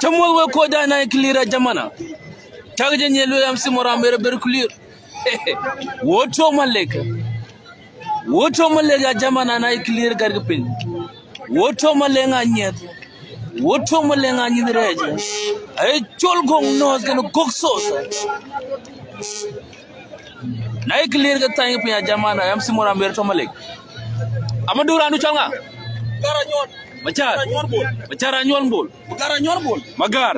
Chamol we ko da na clear jamana. Tagje nyelo yam simora mere ber clear. Woto maleka. Woto malega jamana na clear gargpin. Woto malenga nyet. Woto malenga nyidreje. Ay chol gong nos gano gok sosa. Na clear ga tang pin jamana yam simora mere to maleg. Amadura nu chalnga. Garanyon. Macara nyon bol. Magar.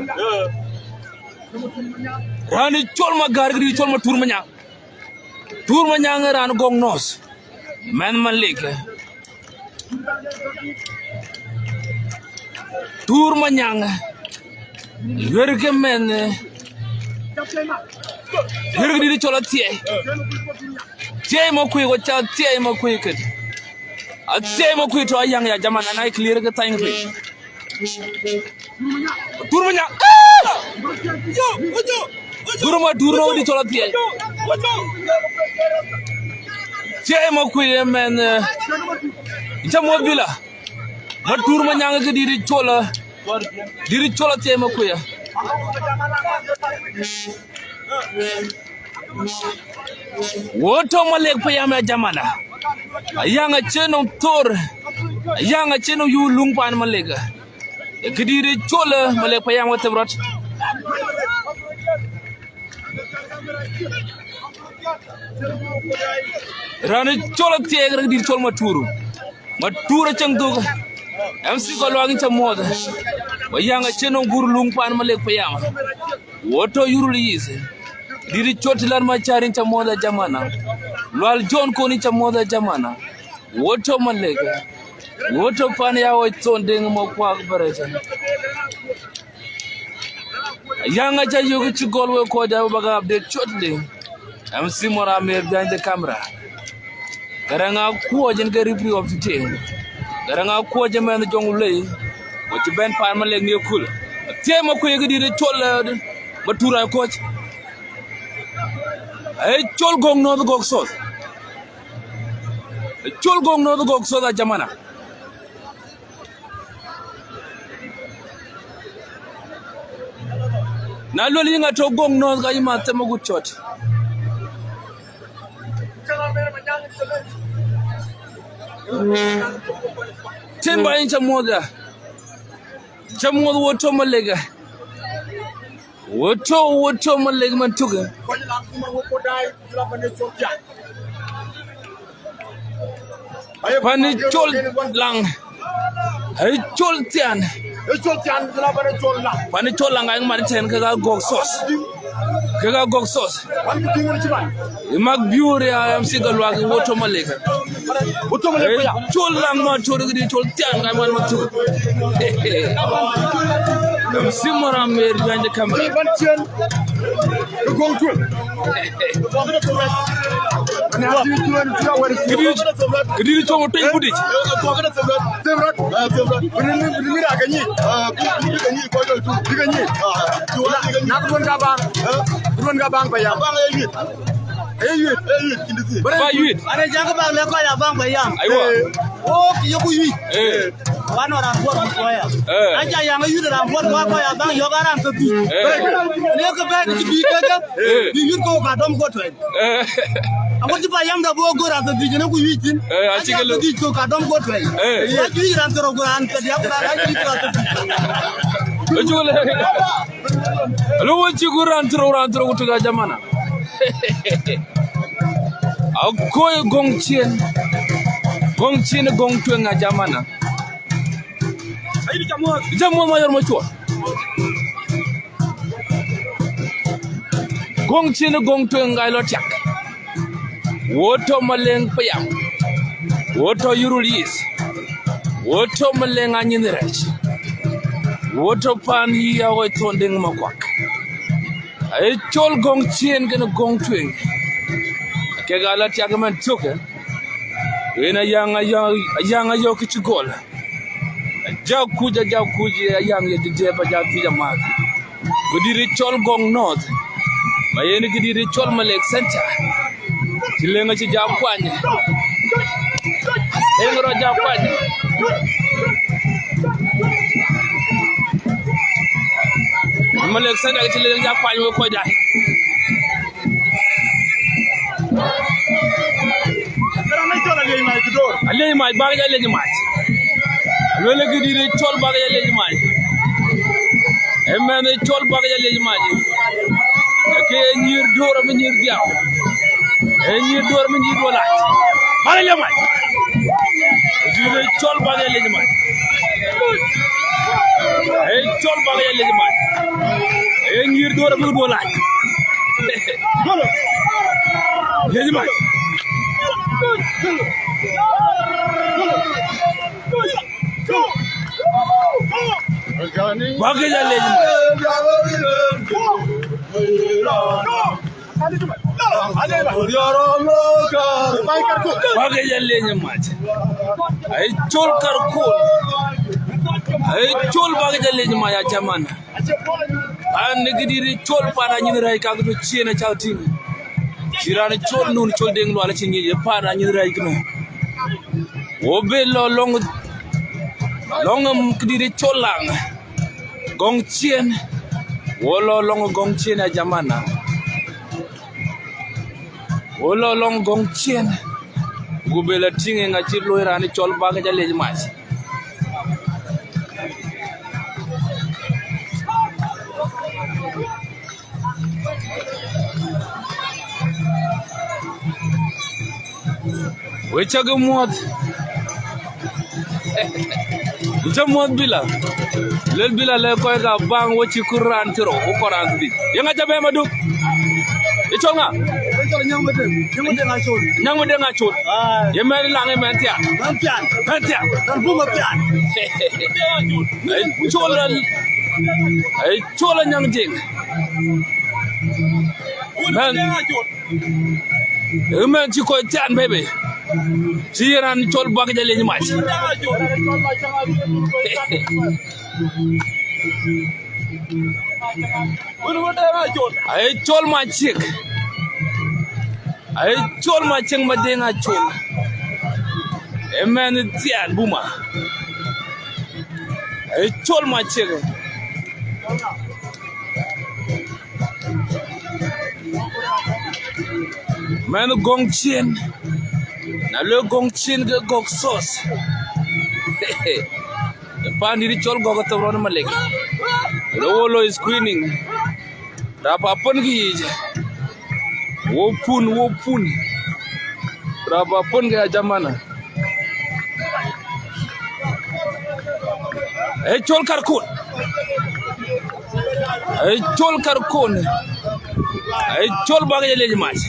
Rani chol magar gri chol ma tour manya. Tour manya ran gong nos. Man malik. Tour manya. Yerke men. Yerke di chola tie. Tie mo kui go cha tie mo kui ket. Ate mo kui to ayang ya jamana na clear ga tang pe. Turmanya. Turma turno di chola tie. Tie mo kui men. Ita mo bila. Ma turmanya ga diri chola. Diri chola tie mo kui. Woto malek pa yama jamana. Ayanga cheno tor. Ayanga cheno yu lungpan malega. Kediri chola malek pa yama tebrot. Rani chola tiagra di chol maturu. Matura chang dog. MC ko lwagi chamoda. Ayanga cheno gur lungpan malek pa yama. Woto yuruli yise. Diri chotilar macharin chamoda jamana. Lwal John koni chamoda jamana. Woto malega. Woto pani ya woto ndeng mo kwa bareta. Yanga cha yogu chigol we ko da baga update chotli. MC Mora me behind the camera. Garanga ko jen ga review of the day. Garanga ko je men jongulay. Wo ci ben pan maleg ni kul. Tema ko yegi di chol batura coach. Ay chol gong no the gog sos. Chol gong no the gog sos a jamana. Na loli nga to gong no ga yima tema gu chot. Timba in chamoda. Chamoda woto malega. Woto malega man tuga. Pani chol lang. Ay chol tian. Pani chol lang ay man ten kaga gog sos. Kaga gog sos. Mag biure am sigalwa woto malega. Chol lang ma chol di chol tian ay man matu. Am simora mer behind the camera. Kedi to mo tay budi. Ada jangan bang lekor ya bang bayang. Oh kiyoku yui. One orang buat ya. Aja yang yui dalam buat ya bang yogaran tepi. Dia kebet tepi kan? Yui kau kadam kau tuan. Aku cuba yang dah bawa gua rasa di jenak yui tin. Aja di kau kadam kau tuan. Ya yui rantai rogan tadi aku dah lagi itu tepi. Lu cigu rantai utuga jamana. Akoy gong chien gong tuenga jamana. Jamu mayor machua. Gong chien gong tuenga ilo tiak. Woto maleng payam. Woto yurulis. Woto maleng anyinirech. Woto pan ya woy tondeng makwak. Ay chol gong chien gena gong tuenga. Kegala tiagaman tuke. Ina yanga yo kichugol. Jau kuja yang ya dideba jau kuja mat. Gudiri chol gong north. Mayeni gudiri chol Malek center. Chilenga chi jam kwanye. Engro jam kwanye. Malek center chilenga jam kwanye ko dai. Alay mai baga alay mai. Lole gudiri chol baga alay mai. Emene chol baga alay mai. Ke nyir doro me nyir diaw. Nyir doro me nyir wala. Mala le mai. Gudiri chol baga alay mai. Chol baga alay mai. Nyir doro me wala. Alay mai. Baga alay mai. Baga jalle nyamat ay chol karkol ay chol baga jalle nyama ya jamana an negidiri chol para nyin ray ka do ciena chawtin sirana chol nun chol deng lo ala ci ngi para nyin ray kno obe lo longam kidiri cholang gong cien wolo long gong cien ya jamana wolo long gong cien gubela tinge nga ci lo irani chol baga jalle mas wechaga mod jamod bila lel bila le koy ga bang woci kuran tiro ko koran di yanga jabe madu ichonga nyang de nga chot yemeli lange mentia dan buma pian ay chola nyang jing men ci koy tian bebe ci ran chol baga jale ni mas ay chol ma ciek ay chol ma ciek ma de nga chol e men tian buma ay chol ma ciek man gong chin na le gong chin ge gok sos pa ni chol go to ron malek lo is screening rapa pon gi wo pun rapa pon ga jamana chol karkon chol baga le mas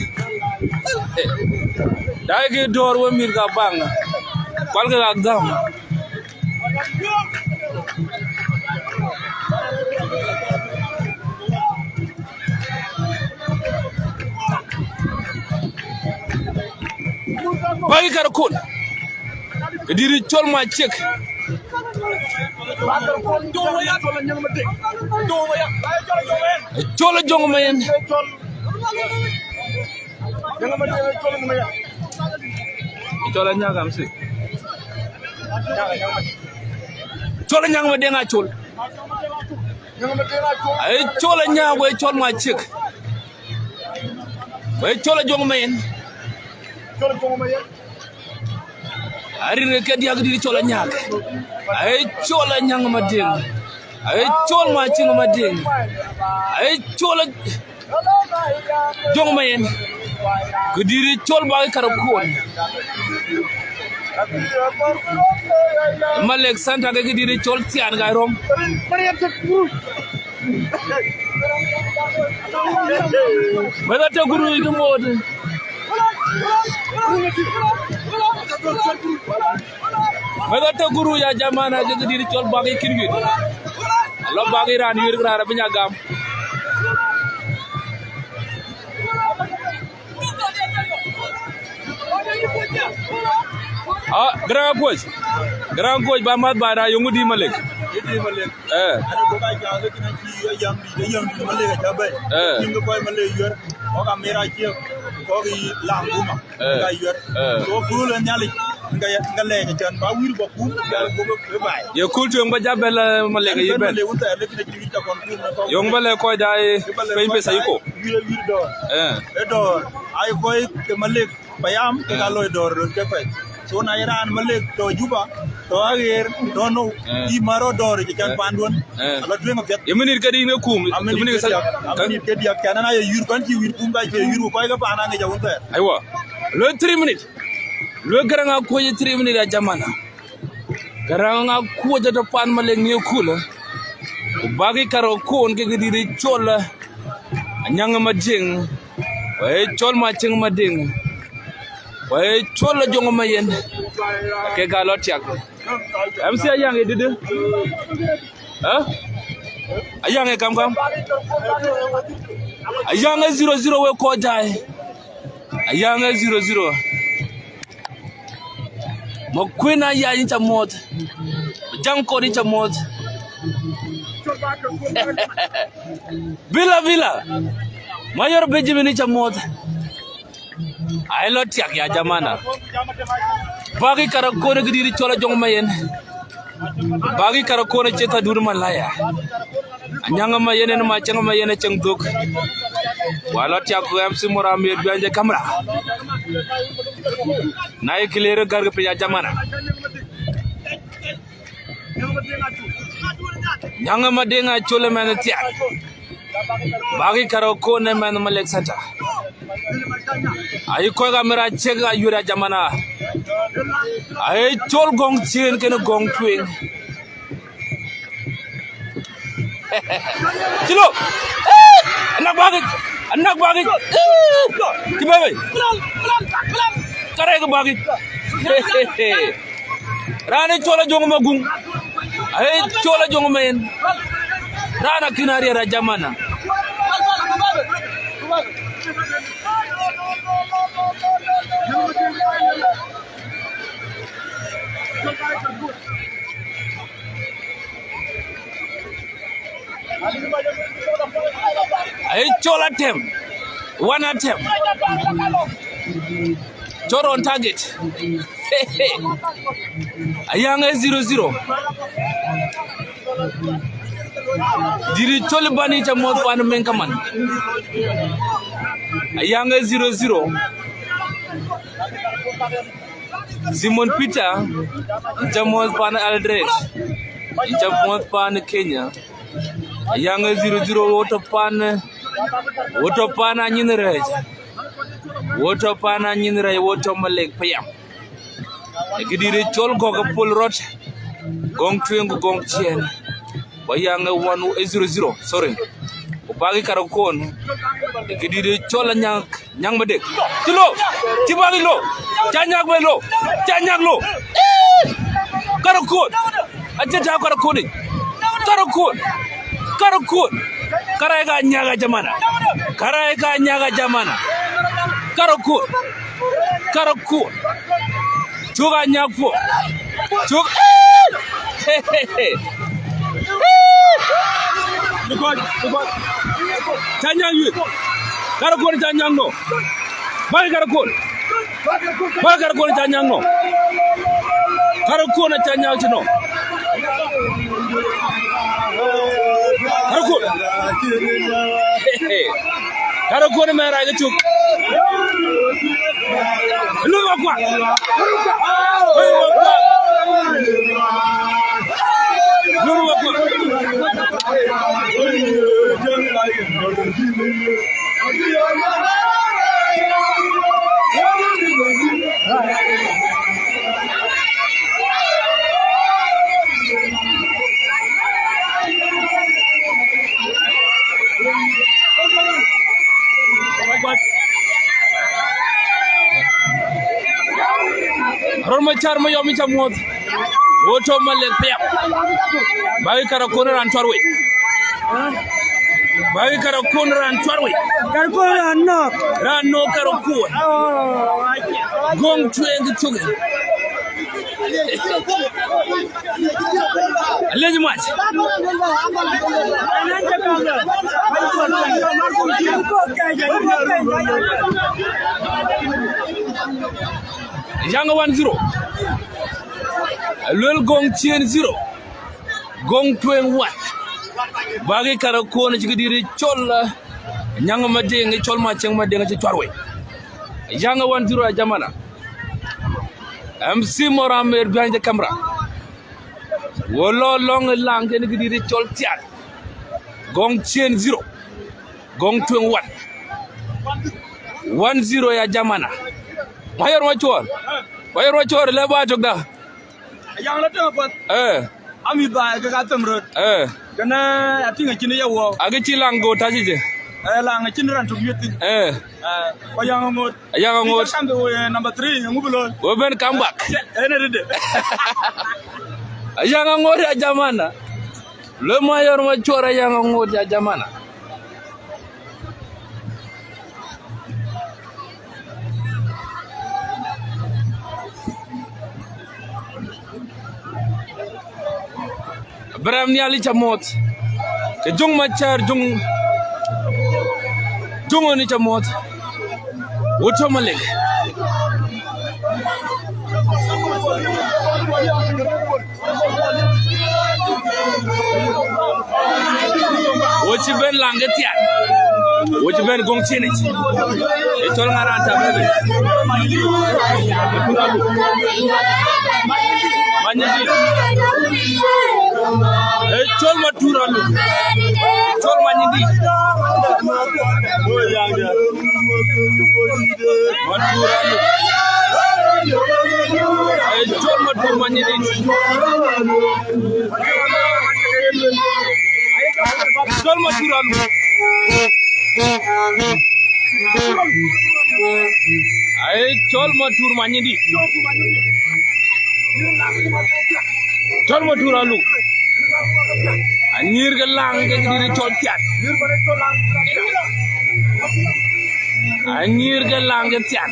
dai door wo mir ga bang kwal ga agdam bagi kar kon diri chol ma ciek chol jong mayen chola nyagam si chola nyang ma denga chol ay chola nyago ay chol ma ciek way chola jong mayen ari ne kadi ag di chola nyag ay chola nyang ma deng ay chol ma cing ma deng ay chola jong mayen gudiri chol ba karakon Malek Santa ga gidiri chol tian ga rom meda ta guru yi mod meda ta guru ya jamana ga gidiri chol ba ga kirgi lo ba ga ran yir gra binya gam grand coach ba mat ba da yongu di Malek yang Malay jabe ninga koy Malay yor o ka mera ci ko gi languma ga yor so kul nyali nga lege tan ba wir ba ku gal go bay ye kultu ngba jabel Malay ga yibel yong bale koy dai pe pe sayiko wir do do ay koy ke Malay bayam ke galoy dor ke pe so na iran Malay to juba to ager dono I maro dor ke kan pandon ala twenga fet yeminir kadi ne kum yeminir sa kan ke dia kana na yur kan ci wir kum ba ke yur koy ga pana nga jawon ter aywa le 3 minutes le garanga ko ye 3 minutes ya jamana garanga ko jata pan Malay ne kula bagi karo ko on ke gidi chola nyanga majing way chol ma ching mading way chola jongo mayen ke galot yak MC ayang e dede ha ayang e kam ayang e 00 we ko jay ayang e 00 mo kwena ya incha mod jang ko incha mod Bila mayor Benjamin incha mod ay lot yak ya jamana bagi kara ko ne gidi chola jong mayen bagi kara ko ne cheta dur malaya anyanga mayen ne ma changa mayen chang duk wala yak ko MC Moramir bianje kamera nay clear gar ga ya jamana nyanga madenga chole men tiak bagi kara ko ne men malek sata ay ko ga mera chega yura jamana ay chol gong chien ken gong twing chilo anak bagi tibabe kare ga bagi rane chola jong magung ay chola jong men rana kinari ra jamana ay chola tem one attempt choro on target ayang 00 diri choli bani cha mod pan men kaman ayang 00 Simon Peter jamod pan Aldred jamod pan Kenya ayang 00 woto pan anyinrej woto pan anyinrej woto malek payam egidire chol goga pol rot gong twengu gong chien bayang 100 sorry bagi karakon egidire chol nyang madek tilo tibagi lo janyak lo karakon ajeta karakon karega nyaga jamana karakon chuga nyakfo chug Tanyang yut karakon tanyang no bagi karakon tanyang no karakon tanyang chino karakon mera ga chuk lu kwa Roma charma yomi chamot woto malek pep bagi karakon ran torwe ran no karakon gong tweng chuge Alhaji Mach. Yanga 1-0. Lul gong chien 0. Gong tweng 1. Bagi karakon jigidiri chol nyanga madeng chol macheng madeng ci chwarwe. Yanga 1-0 jamana. MC Moramer behind the camera. Wolo long lang ken gidiri chol tiat. Gong chien 0. Gong tweng 1. 1-0 ya jamana. Mayor wachor. Mayor wachor le ba jogda. Yang la telepon. Ami ba ga tamrot. Kana atinga kini yawo. Agi chilango tajije. La nga chin ran to yeti. Ko yang ngot. Yang ngot. Kambe number 3 ngubulo. Wo ben comeback. Enede. Yang ngot ya jamana. Le mayor wachor yang ngot ya jamana. Bram ni ali chamot ke jung machar jung ni chamot woto malek wochi ben langetia wochi ben gong chinich e tol ngaranta bebe Manyiel chol maturalu chol manyindi maturalu chol matur manyindi chol maturalu chol matur manyindi chol maturalu Anir gelang ke diri cociat. Anir gelang ke tiat.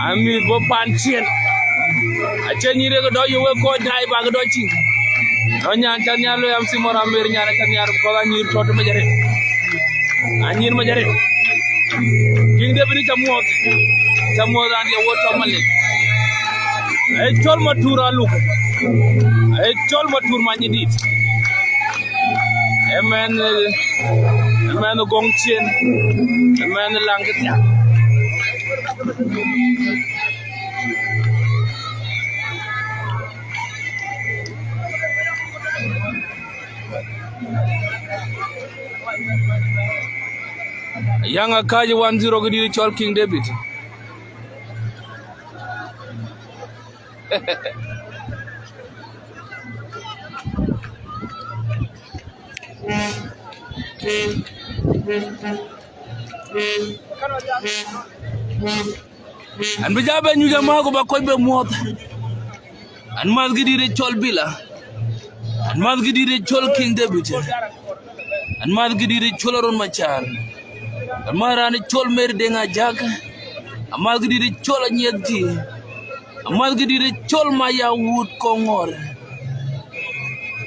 Amir bo pancien. Ache nyire ke do yewe ko dai ba ke do cing. Do nyan kan nyalo yam simora mer nyana kan yar ko anir tot majare. Anir majare. King de bini chamuot. Chamuot an ye woto malik. Ay chol maturalu. Ay chol matur manyidit. Emen gong chien. Emen langketia. Yang akaji 1-0 gidiri chol King David. An bijabe nyuja mago ba koy be mot an mas gidire chol bila an mas gidire chol King David an mas gidire chol ron machar an marani chol mer de nga jag an mas gidire chol anyedti an mas gidire chol maya wut kongor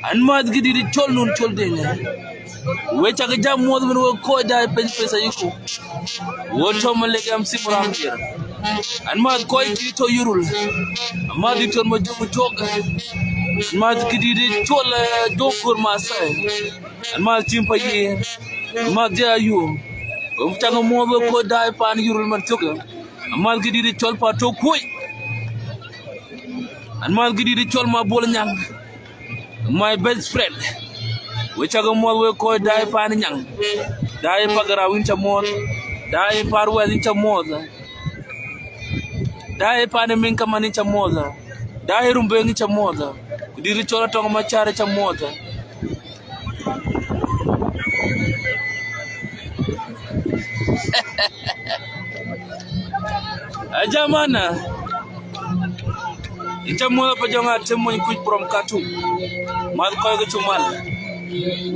an mas gidire chol nun chol de nga wecha ga jam mod men wo ko dai pesa yiku woto maleke am simram jira an ma ko ti to yurul ma di ton mo jomu toga ma kididi tola dokur ma sai an ma timpa yi ma dia yu o tanga mo ko dai pan yurul man toga ma kididi tol pa to koy an ma kididi tol ma bol nyang my best friend which I go more we call die pan yang die pagara wincha more die parwa wincha more die pan minka manincha more die rumbe wincha more kudiri chola tonga machare cha more ajamana incha more pajonga temo kuj from katu mal ko ga chumal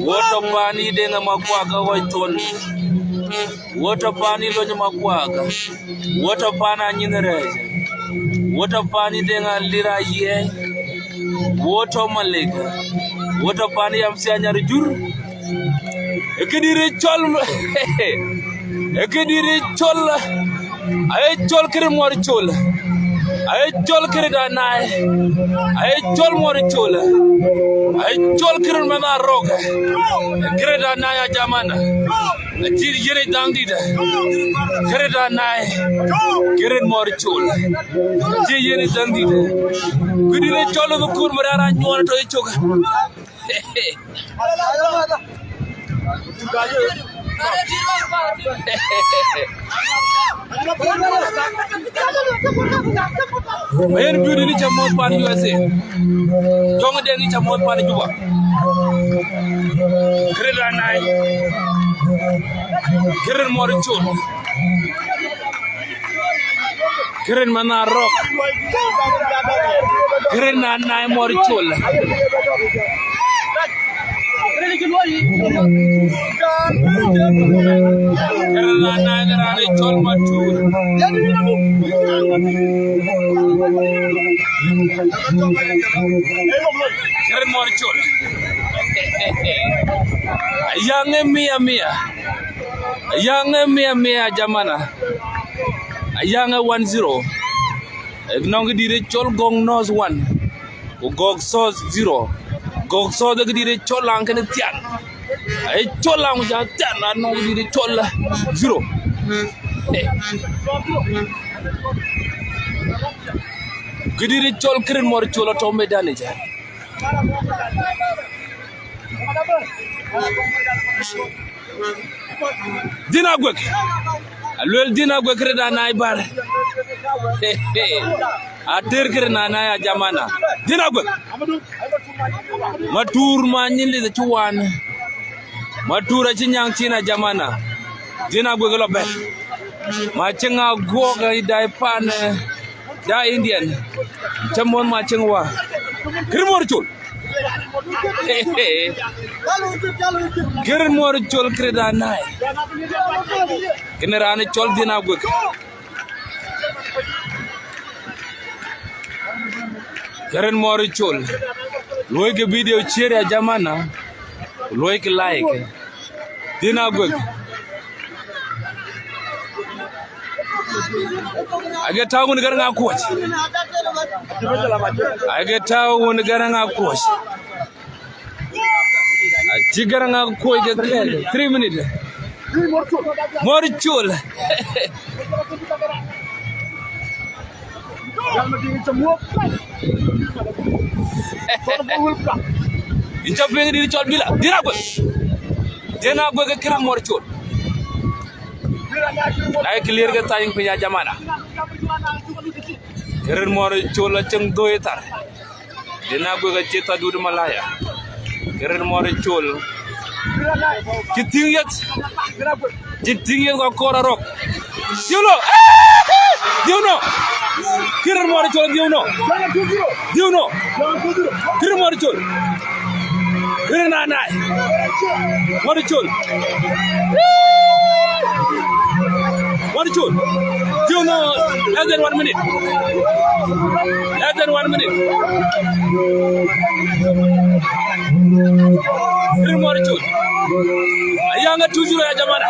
woto pani denga makwaga waiton woto pani lo makwaga woto pana nyinere Water pani denga lira ye. Water malega. Water pani am si anyar jur. Ekedire chol. Ekedire chol. Ay chol kere mori chol. Ay chol kere danai. Ay chol mori chol. Ay chol kere mana roga. Kere danai jamana. Jiri jiri dangdida. Kere danai. Kere mori chol. Jiri jiri dangdida. Kudire chol ko kur marara nyona to ichoga. Mayen biudi ni chamot pan USA. Jonga de ni chamot pan Juba. Kreda nai. Keren mori chul. Keren mana rock. Keren nai mori chul. Kerana nai chol matur. Keren mor chol. Yang mia jamana. Yang 10. Nong dire chol gong nos 1. Gog sos 0. Gog so de dire cholang ken tian ay cholang ja tian na no dire chol 0 dire chol kren mor chola to medane ja dina gwek alwel dina gwek reda nay bar a ter kren na ya jamana dina gwek matur manyili de chuan matura chinyang china jamana dina gwegelo be ma chinga goga dai pan da indian chamon ma chingwa kirmor chul kirmor chul kreda nai kinarane chol dina gweg karen mor chul loy ke video chere jamana loy ke like dina gweg age tawun garanga coach age tawun garanga coach age garanga coach 3 minutes mor chul Incha pengen diri chol bila dina gwe ke kira mor chol nay clear ke taying punya jamana keren mor chol ceng doy tar dina gwe ke ceta dudu malaya keren mor chol kiting yet ko kora rock diuno keren mor chol diuno keren mor chol keren anai mor chol diuno less than 1 minute keren mor chol ayanga 2-0 ya jamana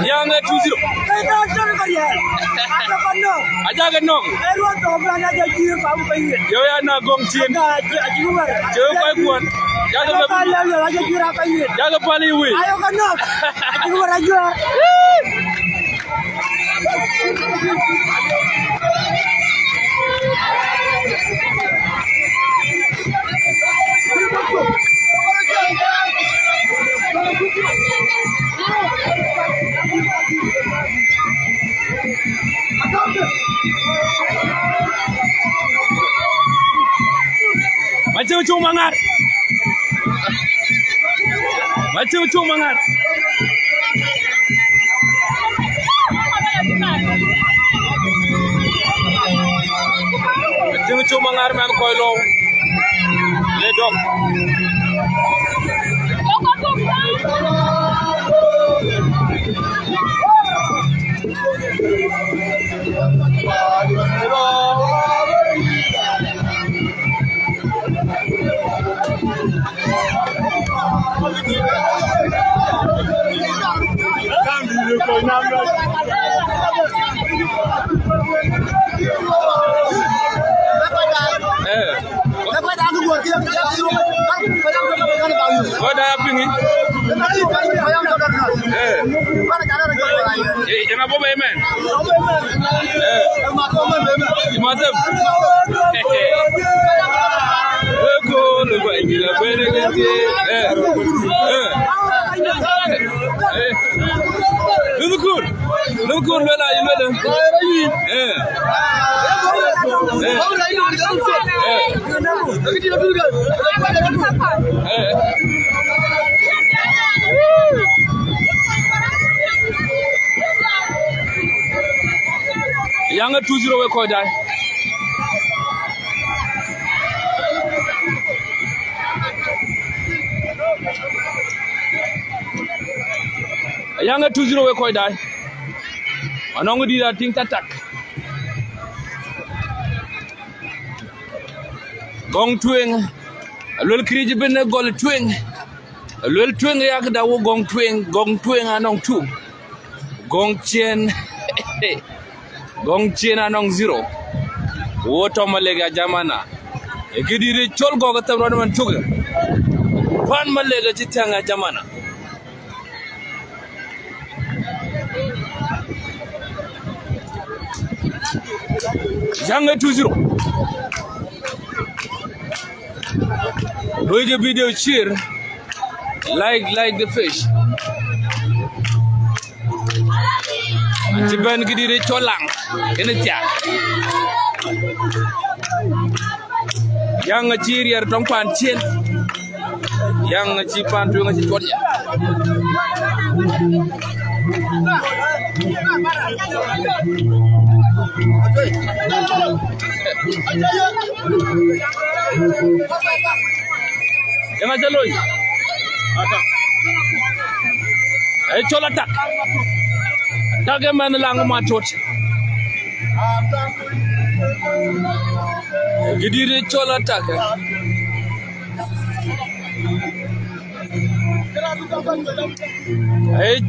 ayanga 2-0 aja ga nok yo ya na gong chin yo kai kuan jaga pali wi ayo ga nok aji wara jo Macam mangat. Macam mangat. Macam mangat man koilo. Le dok. What happened? Jangan apa man. Mantap. Cool, baik. Look good, man. You know. Yang 2-0 we ko dai. Yang 2-0 we ko dai. Anong di da ting tatak. Gong twing. Lol kriji ben gol twing. Lol twing yak da wo gong twing anong 2. Gong chen. Gong chen anong 0. Woto malega jamana. Ekidire chol goga tam ron man chuga. Pan malega chitanga jamana. Janga 2-0. Look the video cheer. Like the fish. Ciban kidire cholang. Kena tiak. Yang cheer yar tong pan chen. Yang cipan tu ngaci chodia. Jangan jaloi. Chola tak. Tak man lang matot. Gidire chola tak.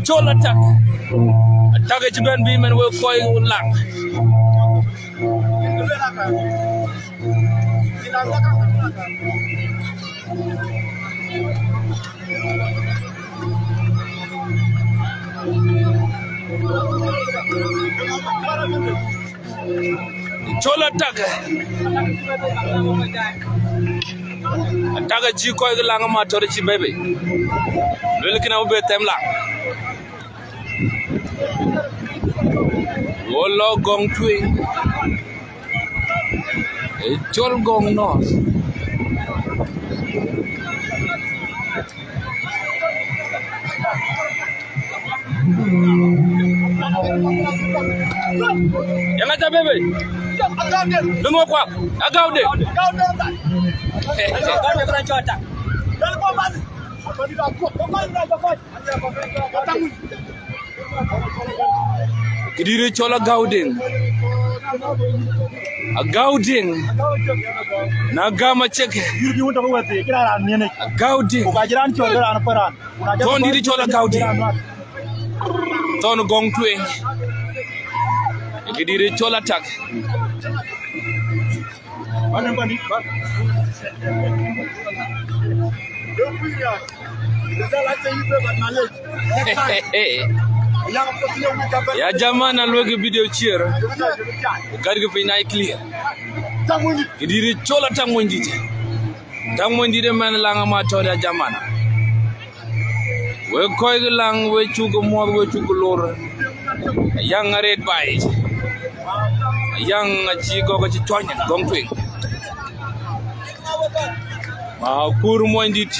Chola tak. Tak ciban bi man we koy lang. Chola taga ji koy lang ma tore ci bebe lol kina be tem lang wolo gong twing chol gong nos yang aja bebe dengo kwa agaude kidire chola gauding gauding na gama check gauding ton diri chola gauding ton gong twing kidire chola tak ya jamana loge video cheer garga fina clear kidire chola tangondi de man langa ma to da jamana we koy lang we chugo mo we chugo lor yang red bay yang ci gogo ci toñe gong twing ma kur mo ndit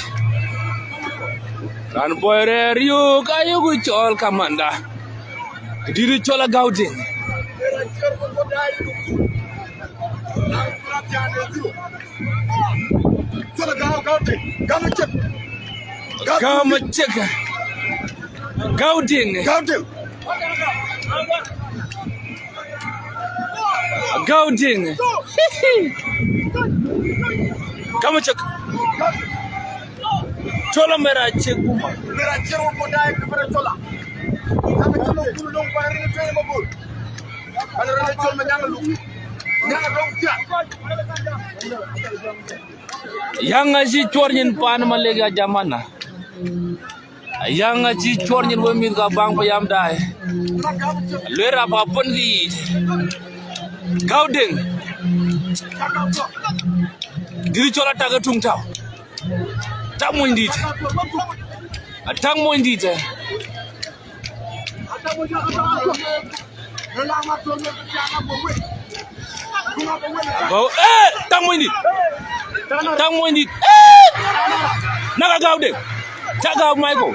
kan boyre rio kayu gu chol kamanda kidire chola gauding Gama check. Gauding. Gama check. chola mera Ciec kuma mera Ciec ko dai ka bara chola kama chola ku long pa rin tele mo bul ala ran chola ma nyanga lu nyanga dong tia yanga si chornyin pan ma lega jamana yanga si chornyin wo mi ga bang pa yam dai lera ba pondi gaudeng diri chola taga tungtaw tamo ndite atango ndite oh tamo ndite naga gaudeng taga Michael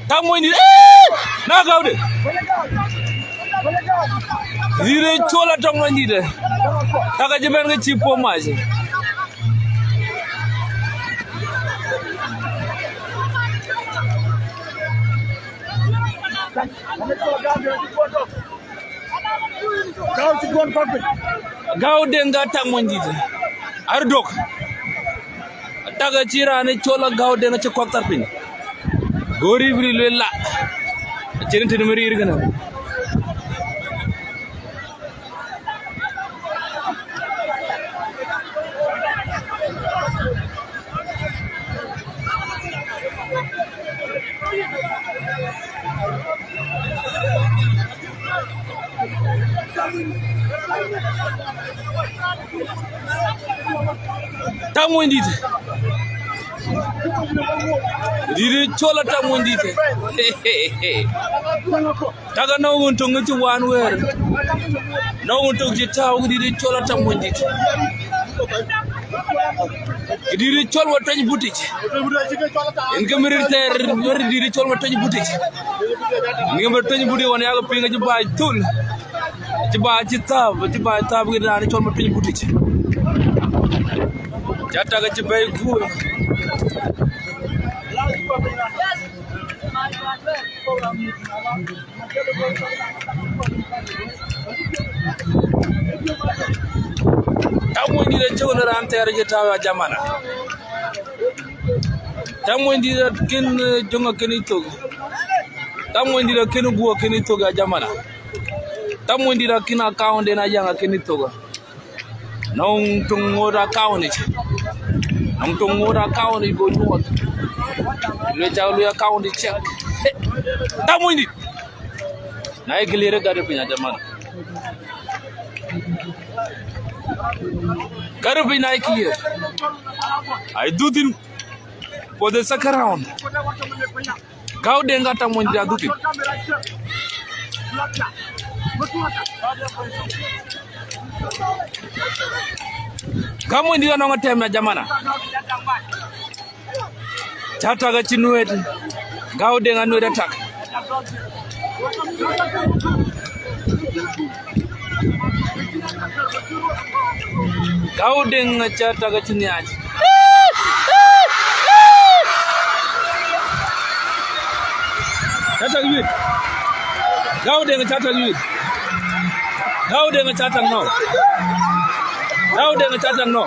tamo ndite naga gaudeng dire chola tango ndite taga jeben nga ci pomage gaudeng ga tango ndite ardok taga cirane chola gaudeng ci koktar pin gori bri lela cirinte numeri irgana tamo ndite dire chola tamo ndite taga no wonto ngati wan wer no wonto ji taw dire chola tamo ndite dire chol wa tany butiji en kamerir ter wer dire chol wa tany butiji ngam tany budi won yaga pinga ji baay tul ci baay tab gi daan chol ma tany butiji jata ga ci bay guur tamo ndite chola ran ter ji taw jamana tamo ndite ken jonga ken itog tamo ndite ken buo ken itog jamana tamo ndite ken account na janga ken itog nong tungora account nong tungora account go juwa le jawlu account check tamo ndite na igilere gade pinya jamana Karbi na clear. I do think for the second round. Gaudeng ata monja dutin. Kamu ndio nonga tem na jamana. Chata ga chinuet. Gaudeng anu attack. Gaudeng chata ga chiniaji. Chata git. Gaudeng chata git. Gaudeng chata no. Gaudeng chata no.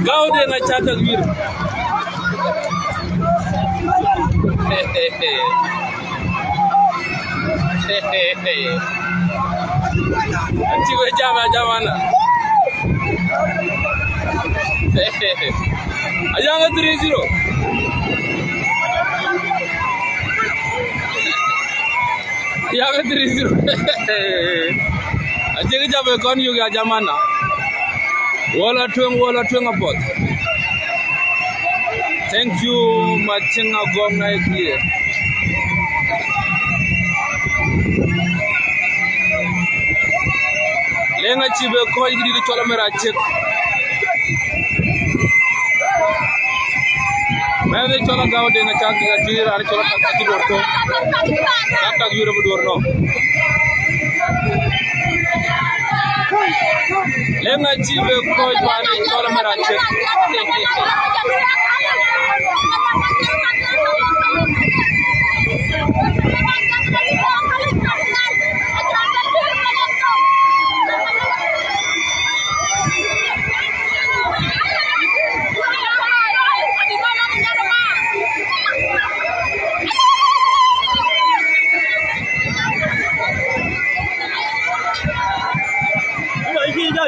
Gaudeng chata git. Chico jamana. Ayanga 3-0. Ayanga 3-0. Ajegi jabe kon yuga jamana. Wala tweng apot. Thank you machenga gom na clear. Lenga chibe ko yidi di chola mera Ciec. Mene chola Gaudeng na chak ga jira ar chola tak ti dorto. Tak yure bu dorno. Lenga chibe ko bani chola mera Ciec.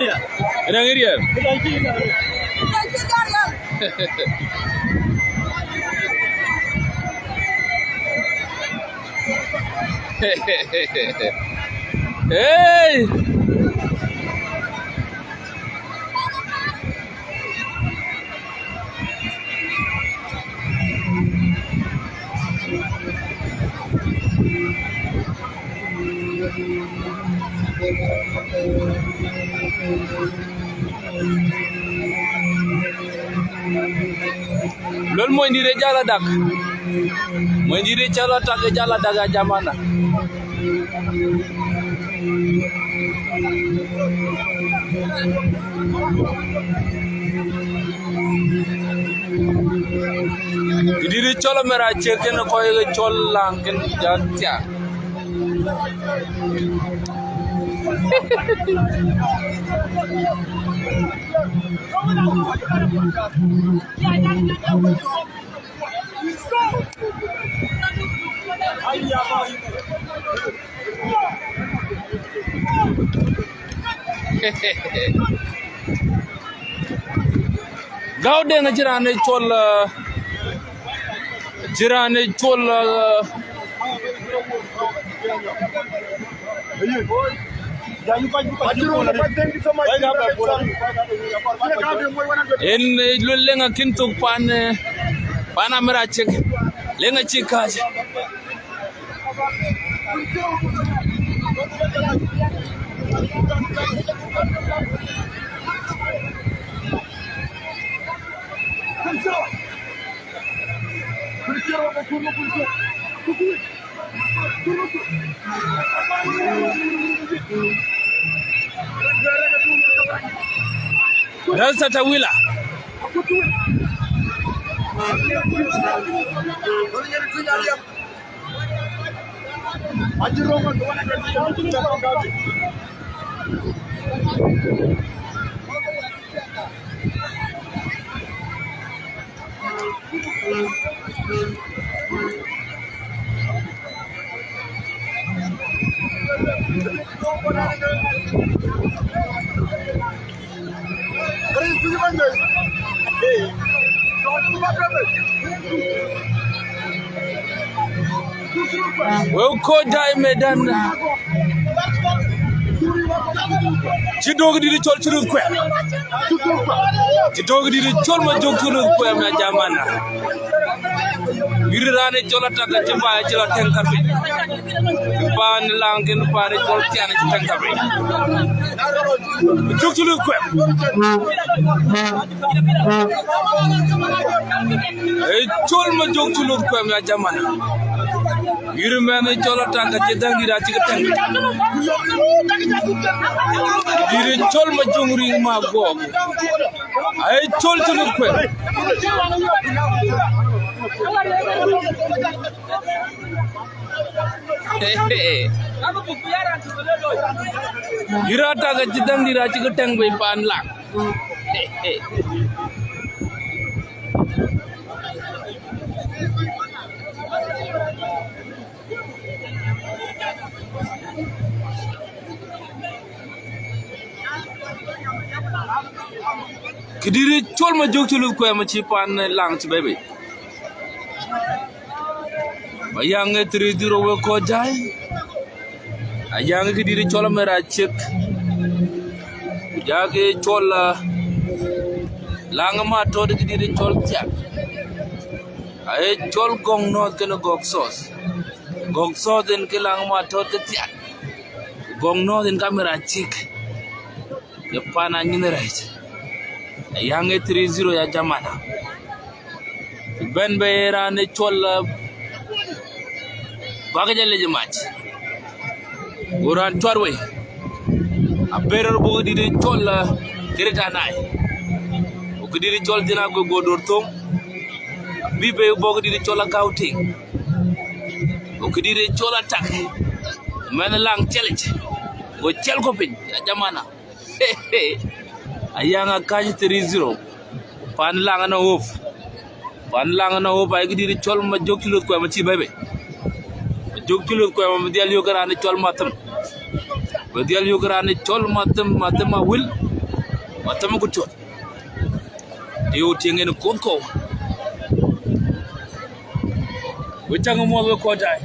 ya. Ina ngiri ya. Hey. Lol moy ndire jala dak moy ndire chala tak jala daga jamana ndire cholo mera cheken ko ye chol lanken jatya Gaude nga jirane chol en lenga kintu pan amra chek lenga chikaje Rasa tawila ko dai medan ci dog di chol ci ruf kwe ci dog di chol ma jog ci ruf kwe ma jamana wirane chola taka ci baye ci la tenkar bi ban langen pare chol tiana ci tenkar bi jog ci ruf kwe ay chol ma jog ci ruf kwe ma jamana wirane chola taka ci dangira ci teng dire chol ma jongri ma gog ay chol ci ruf kwe Girata ga jidang dira ci teng bay pan lak Kidiri chol ma jog ci lu ko ma ci pan lang ci bebe bayang tri diro we ko jay ayang kidiri chol mera chek jage chol lang ma to kidiri chol tiak ay chol gong no ken gok sos den ke lang ma to tiak gong no den kamera chek ya pana nyine right yang 30 ya jamana ben beera ne chol baga jale je match uran torwe a berer bo di chol kireta nay o di chol dina go godor tom bi be bo di chol gauting o di chol attack men lang challenge go chel ko pin ya jamana ayanga kaji 30 pan langa na hof ay gidi chol ma jokilo ko ma ci bebe jokilo ko ma dial yo garane chol matam ba dial yo garane chol matam ma wil Matam ko chot yu tingen ko ko witang mo ko dai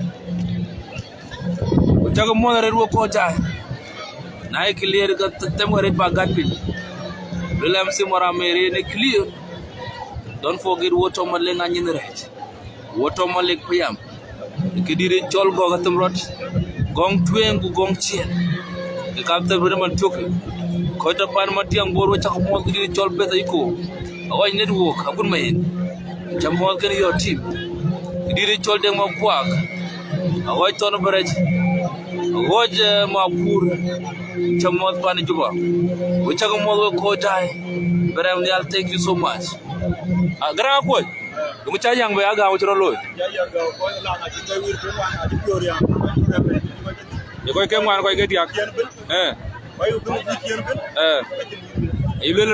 witang mo red ko dai na clear ga tamo red ba gatpin lam si mora mere ne clear. Don't forget what on maling anyin red what on malik payam kidire chol go gatam rot gong twen gu gong chien the captain man took ko ta pan matiang boro cha mo kidire chol beta iko awai network akun mayin jamol kan your team kidire chol deng ma kwak awai ton baraj woj ma kur chamot pan juba we cha mo ko dai beram yal thank you so much gra ko mu cha yang ba ga wo tro lo ya ga ko la na ti ngai wir ko wa na ti pioria ye ko ke man ko ke tiak bay du ti kien ben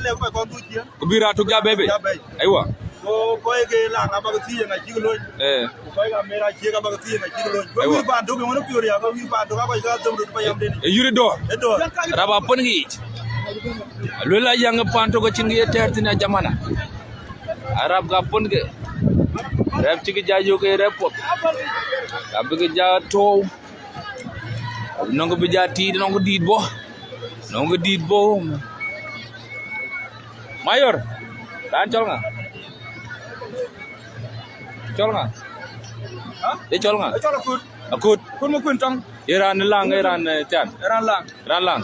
le ko du kien ko bira to ga bebe aywa ko ke la na ba ti na ti lo ko ga mera ti ga ba ti na ti lo ko wir ba do be mo pioria ko wir ba do ga ga dum do ba yam den yuri do raba pon gi lola yang panto ko cingi tertina jamana arab ga pon ge rap ci jaaju ke repot ab ge ja to nongo bi ja ti nongo dit bo mayor dan chol nga de chol nga akut kun mo kun tong iran lang tian ran lang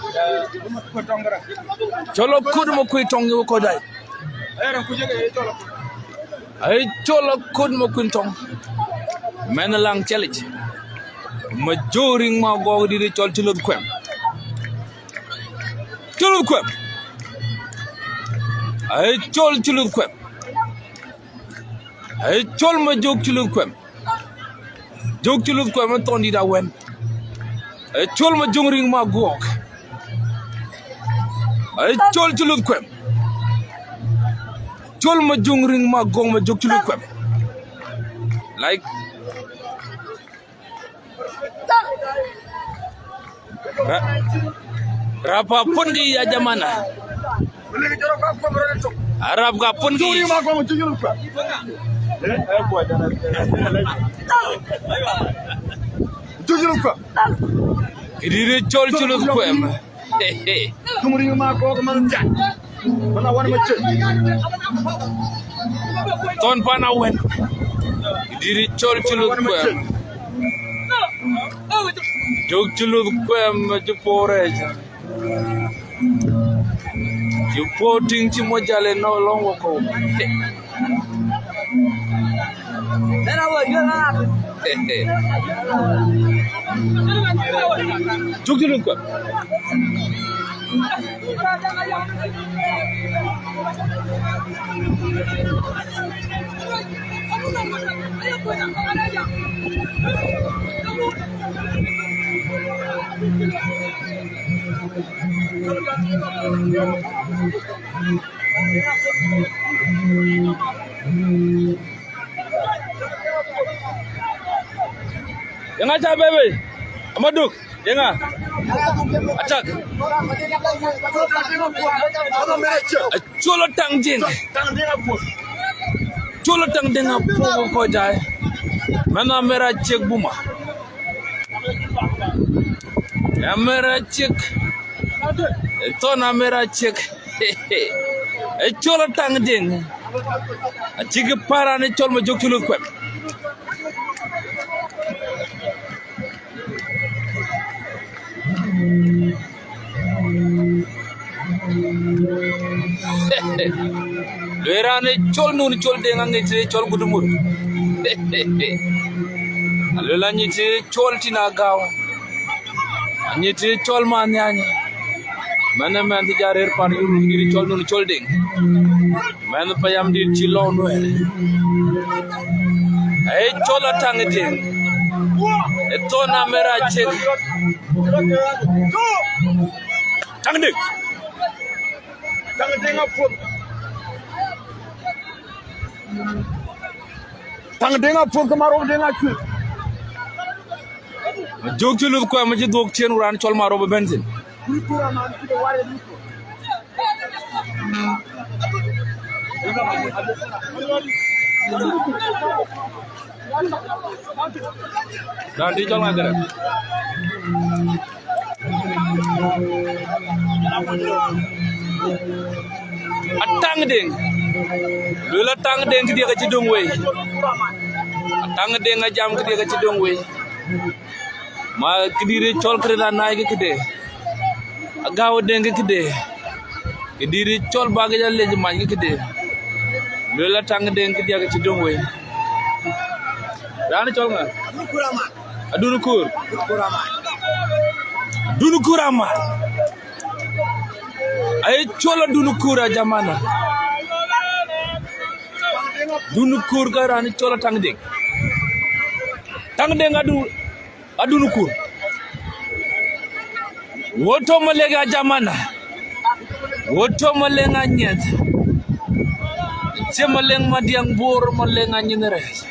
ko tong gara cholo kud mo ku tong ko dai ran ku je cholo ay cholo kud mo ku tong men lang challenge ma joring ma go di chol ci lut kwem ay chol ci lut kwem ay chol ma jog ci lut kwem ma tondi da wen ay chol ma jongring ma gok ay chol ci lut kwem chol ma jongring ma gong ma jog ci lut kwem like rapa pundi ya jamana arab ga pundi kidire chol chuluk kwem kumuri ma ko man jan mana wan ma chen ton pana wen kidire chol chuluk kwem jog chuluk kwem jupore jupoting ci mojale no longo ko era wa yala jog chuluk kwem yang aja bebe amaduk yang acak cholo tangjin cholo tang denga po ko jay mana mera cek buma ya mera cek to na mera cek cholo tang ding cik parane chol ma jok chulu kwem Lerane chol nun chol denga ngitire chol gudumur alela nyitire chol tina gaw nyitire chol manyanya mana man tijarer par yuru ngiri chol nun chol ding man payam dir chilo noe ay chola tang ding eto na mera chek tang ding apun tang ding apun kamaro ding achu jog chulu ko ma ci dog chen uran chol maro be benzin Nanti jangan ada. Atang deng, dulu atang deng dia ke Cidung we. Atang deng ngajam ke dia ke Cidung we. Ma kediri col kereta naik ke deh. Agaw deng ke deh. Kediri col bagi jalan lej maj ke deh. Dulu atang deng ke dia ke Cidung we. Rani col nggak? Adunu kur. Dunu kurama. Ay cola dunu kura jamana. Dunu kur garani cola tangdeng. Tangdeng adunu kur. Woto malega jamana. Woto malenga nyet. Cemaleng madiang bor malenga nyeneres.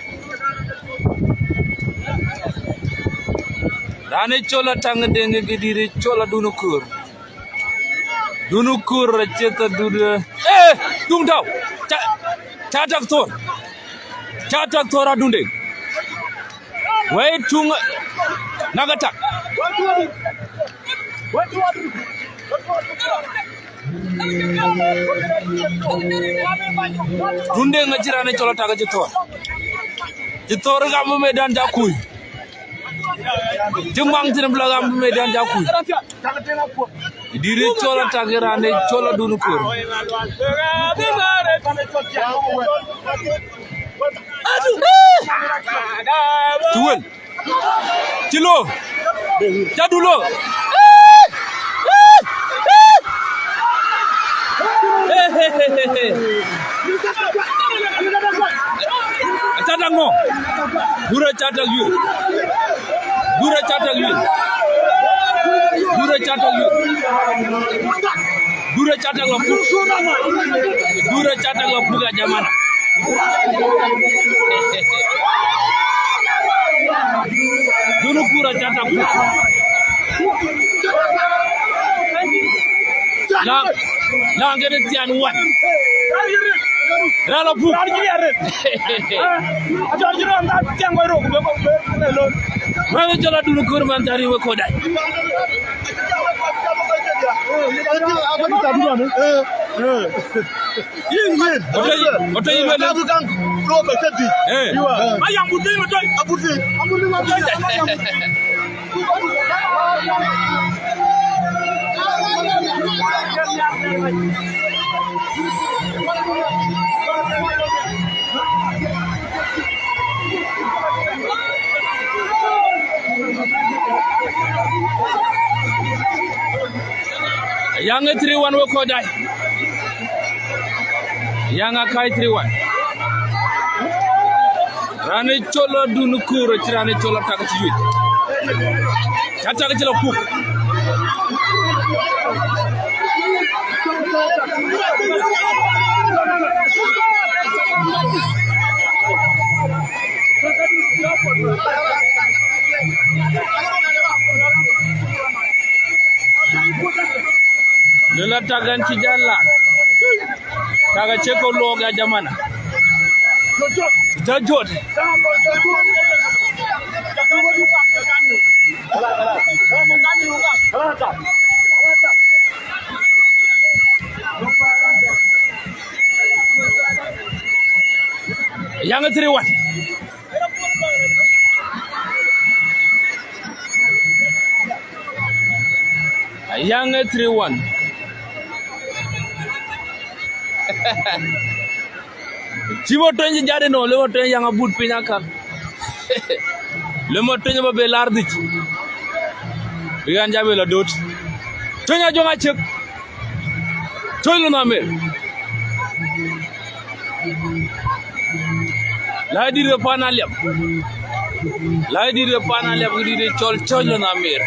Rani cola tangdeng gidiri cola dunu kur. Dunukur ceta duda tung tau catak tor adundeng wait tung nagatak dundeng ngajirane cola taga jitor gamu medan jakui jemang tin belagam medan jakui diri cola tagirane cola dunukur tuan cilo jadulo catang no gura catang yu gura catang yu Dura catang lo buka jamana. Dulu pura catang. Lang gede tian wan. Ralo bu. Mana jalan dulu kurban cari wakodai. Yang 3-1 we kodai. Yang akai 3-1. Rani cholo dunukuro chirani cholo takachiyut. Kata kachilo puk. Lula tagan ci jalla taga ceko loga jamana jajot yang 3-1 yang 3-1 Cibo tonje jade no le woto yang abut pinya kan le mo tonje ba be lardi bigan jabe la dot tonya jonga cek toylo na mer la di re panalem di de chol toylo na mer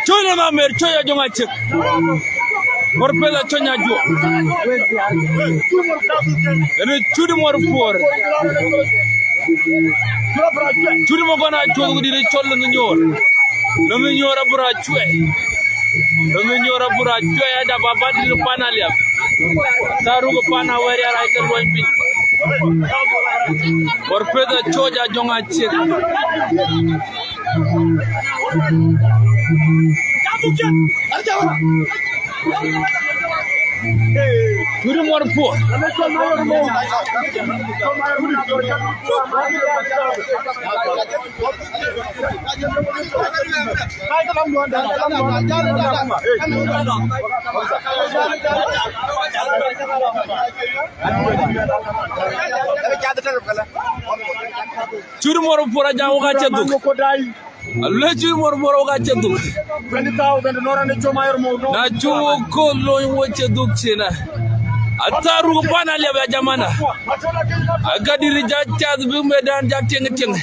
toylo na mer toya jonga cek Morpela chonya jo. Ene chudi mor for. Chudi mo gona jo gudi re chol no nyor. No me nyora bra chwe. Nyora bura choya da baba di pana liap. Taru ko pana wari ara ite loin pin. Korpeda choja jonga Ciec. Turi morpo. Turi morpo raja woga Ciec. Allah curi morpo woga Ciec. 20,000 nora ne choma yer mo Na chuo ko loin wo Ciec chena. Ataru pana liya ba jamana. Agadiri jachad bi medan jateng teng.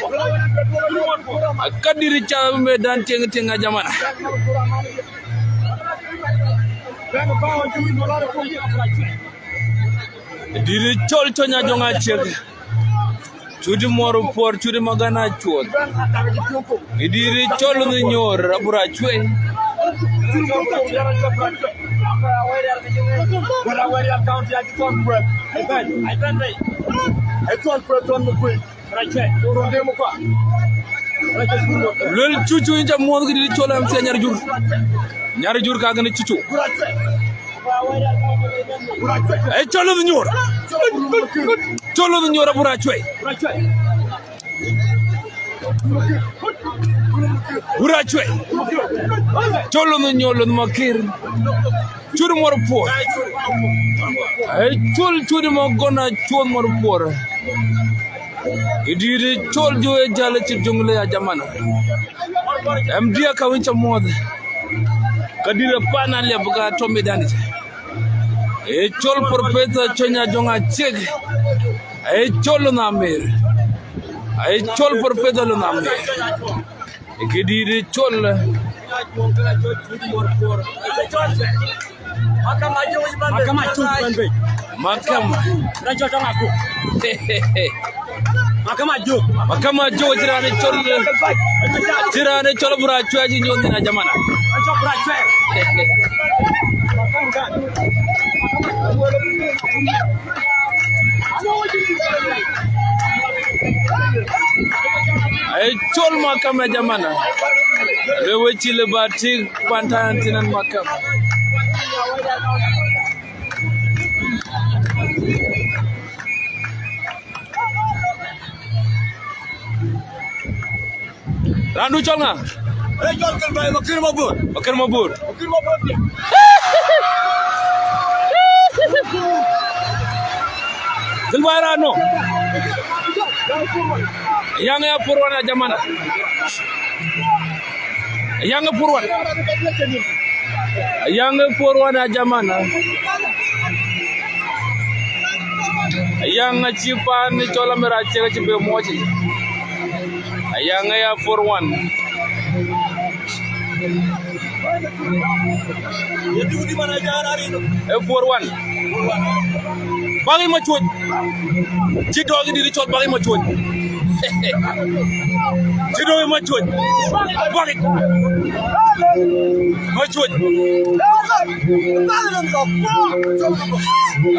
Agadiri jachad bi medan teng teng jamana. Diri chol chonya jonga Ciec. Chudi moru por chudi magana chuot. Diri chol ni nyor abura chwe. Lol cucu inja mod gi di cholam se nyar jur ka gane cucu ay cholo du ñor abura chwe bura chwe cholo du ñor lu makir chur mor por ay chul mo gona chul mor por idiri chol jo e jale ci jungle ya jamana am dia ka wincha mod kadira pana le buga tombe dani e chol por peta chonya jonga Ciec e chol na mer e chol por peta lo na mer e kadiri chol Makama jo jirane chol bura chwaji nyoni na jamana ay chol makama jamana le wechi le batik pantantinan makama Randu chol nga chol kan bay makir mabur Dilwara no yang ya purwana jamana yang purwana jamana yang cipan chola mera Ciec ci be moci yang ya purwan yedi di mana jarari no purwan bagi ma cuuj ci dogi di chol bagi ma cuuj ci dogi ma cuuj bagi ma cuuj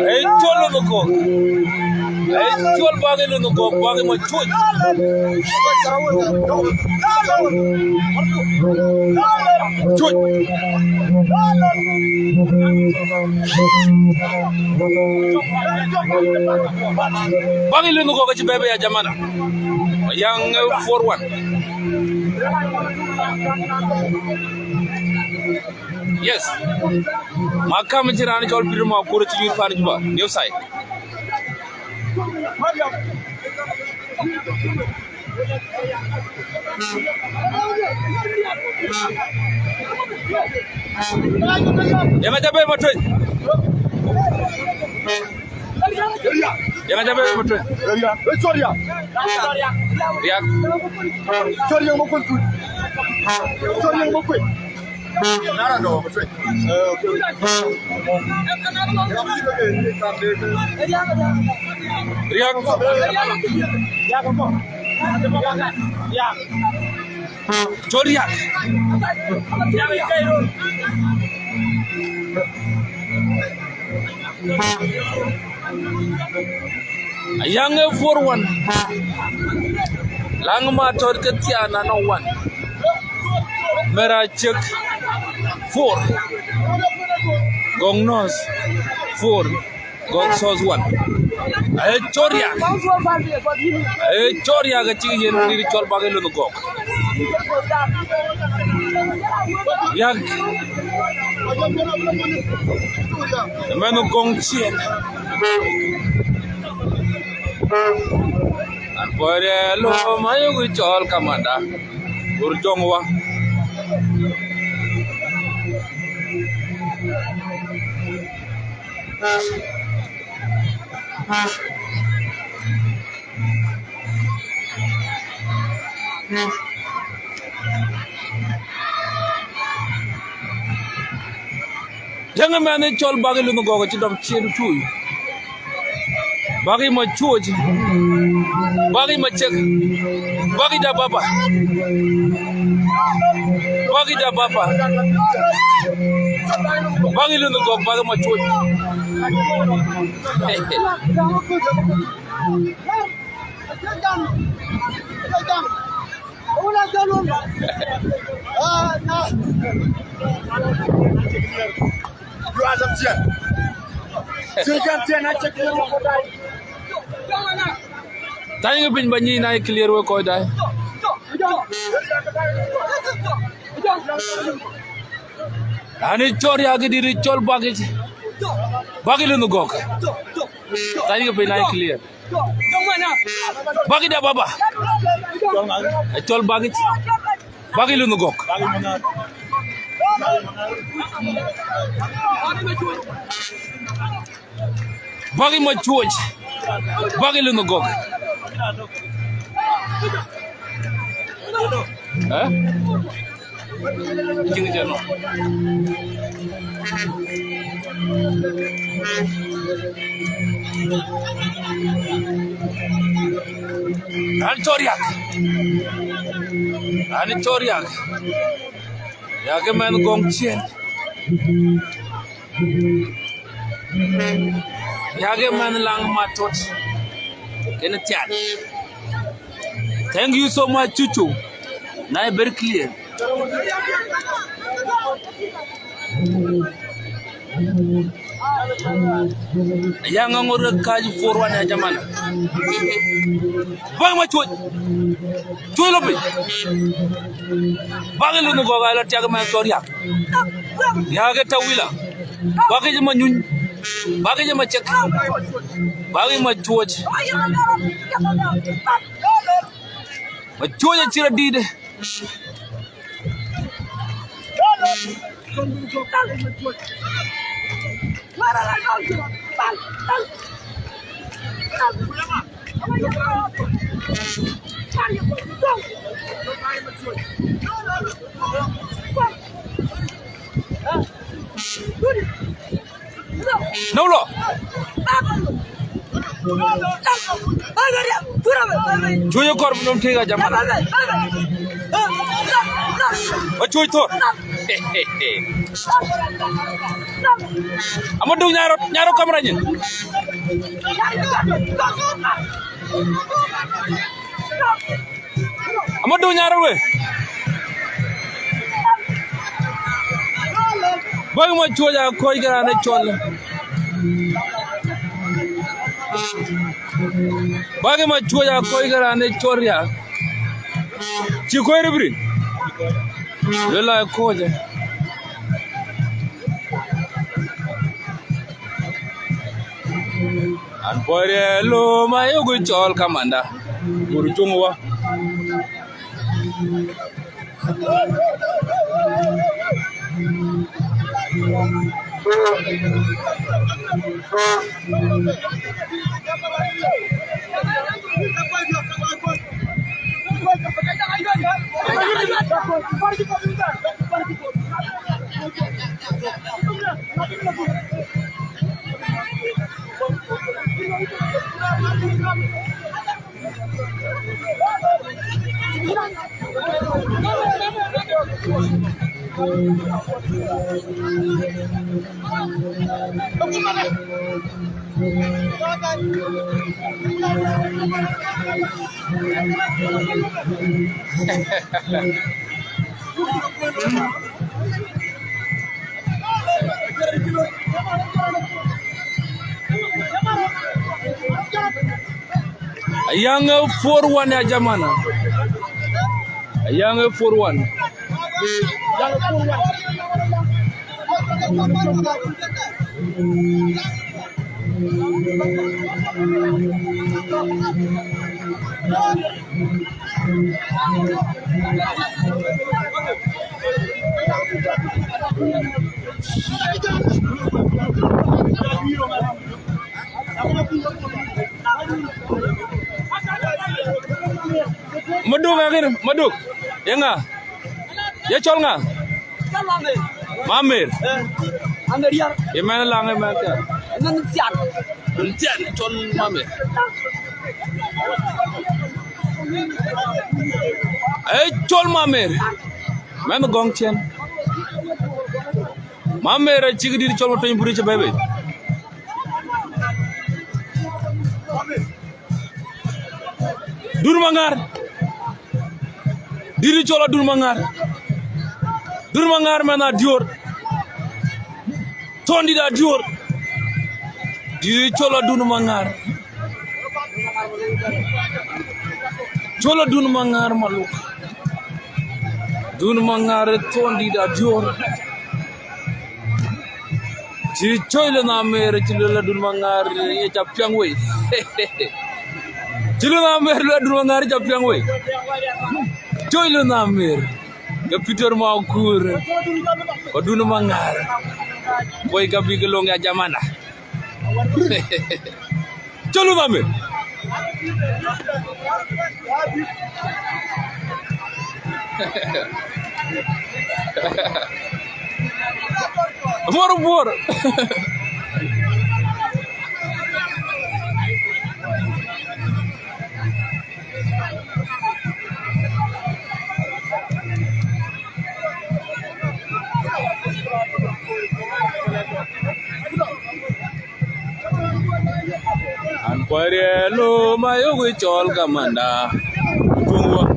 ay cholo no ko ay chol bagi no ko bagi ma cuuj cuuj bagi lu ko ci bebe ya jamana yang 41 yes makam jirani chol pirma ko ci yur fan juba new side yang aja be matoy yang aja be matoy riak chori yang mo kon tu chori yang mo ko nara do matoy riak Choriak. Young 4-1. Langma Torkatiana no 1. Mera Ciec 4. Gong Nos 4. Gong Sos 1. Choriak. Choriak a chicken in Chol Bagel no Gok. Yak. The man of Gong Chien. And for a low, my which all commander, Urjongwa. Young man, it's all bagel in the go to them chin too. Baggy my church, baggy my check, baggy da papa, baggy da papa, baggy in the go, baggy my church. You are some Ciec. Ciec I check you. Tanya bin banyi na clear we ko dai. Ani chori age di chol bagage. Bagil no gok. Tanya bin na clear. Bagida baba. Chol bagage. Bagil no gok. Bagi ma chuoj. Bagi lu no gok. Eh? Kini jano. Ani choriak. Ya ke man gong chien. Yage man lang matot. Kena chat. Thank you so much, Chuchu. Now very clear. Yang ngor kaji forwan ya jaman. Bang ma chuj. Chuj lopi. Bang lu no gala tiaga man soria. Yage tawila. Bagi jama nyun. Bagi jama cek. Bagi ma chuj. Ma chuj chira dide. No lo. Cuyo kor belum tiga jam mana? Oh cuy tuh. Amadu nyaro kameranya. Amadu nyaro we. Bagi mau cuy ya koi gerane chol. Bagi mau cuy ya koi gerane chor ya. Cikoi ribri. Lela koje. An pore lo mayo go chol kamanda. Burjungwa. Yang 4-1 ya jamana. Yang 4-1. Maduk akhir, maduk. Ya enggak? Ya col enggak? Mamir. Angeriar. Gimana langai mata? Ngencian. Ngencian col mamir. Col mamir. Mama gongchen. Mamir cigi diri col motoin buri bebe. Dur mangar. Diri cola dur mangar. Dur mangar mana dior. Tondi da dior. Diri cola dur mangar. Cola dur mangar maluk. Dur mangar tondi da dior. Diri cola na mere cola dur mangar ye capang we. Cola na mere dur mangar capang we. Coilo namir, kepitor maukur, odunu mangar, koi kapi gelong ya jamana. Colo namir. Bor. Anparielo mayo chol kamanda. Tungwa.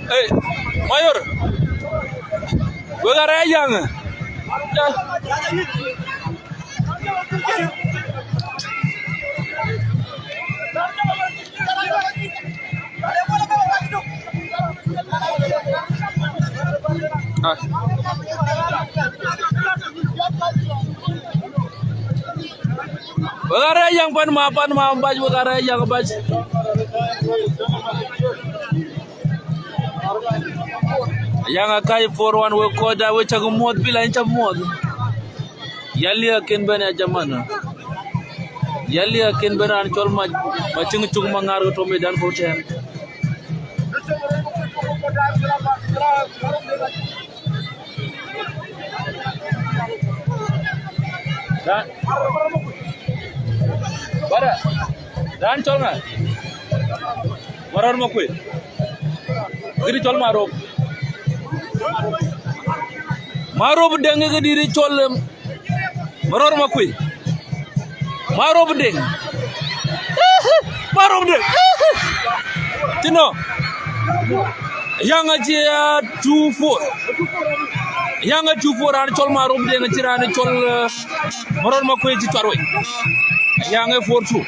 Hey, Mayor. Wala rayang. Bagara yang pan baj bagara yang baj. Yang akai 4-1 we koda we chagu mod bila incha mod. Yali aken bana jamana. Yali aken bana an chol ma chung mangar to medan hoten. Bara, dan chol nggak? Marar mau kue? Diri chol marob. Marob deng ke diri chol marar mau kue? Marob deng. Marob deng. Tino. Yang aja 2-4. Yang aja 2-4 an chol marob deng cira an chol marar mau kue citaroi. Yang 4-2.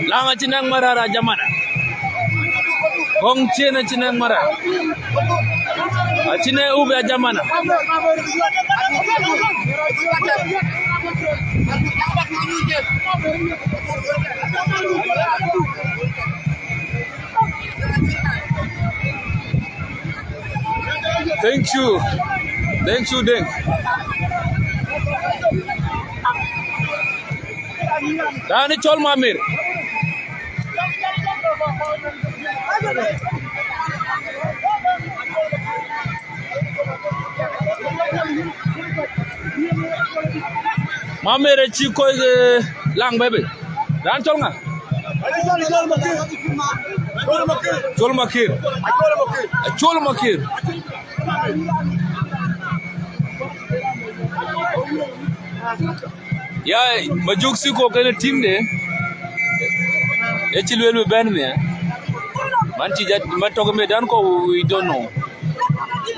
Langa cinang marara jamana. Kong cina cinang marara. Cina ube jamana. Thank you, Deng. Dani chol mamir. Mamir chi koi lang bebe. Dan chol nga. Chol Makir. Chol Makir. Ya majuk si ko kene team ne e ci lelu ben ne man ci jat man to me dan ko we don't know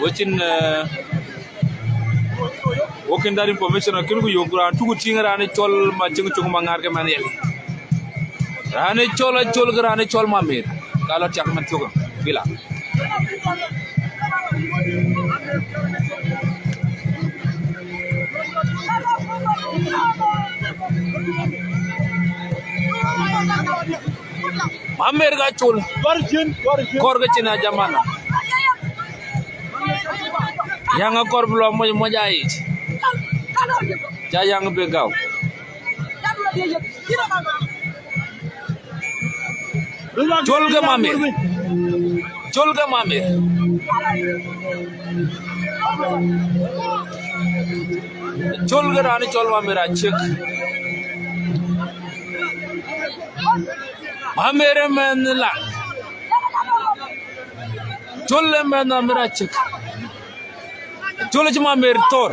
watching working that information kin ko yogura tugu tingra ne chol ma ci ngu mangar ke man yel rane chol grane chol mamir kala tiak man tugu bila Mamir ga chul kor ga cina jamana yang kor belum mo jai ja yang begaw chul ga mamir chul ga rani chol mamir a Ciec Mamere men la Chole men amira Ciec Chole ci mamer tor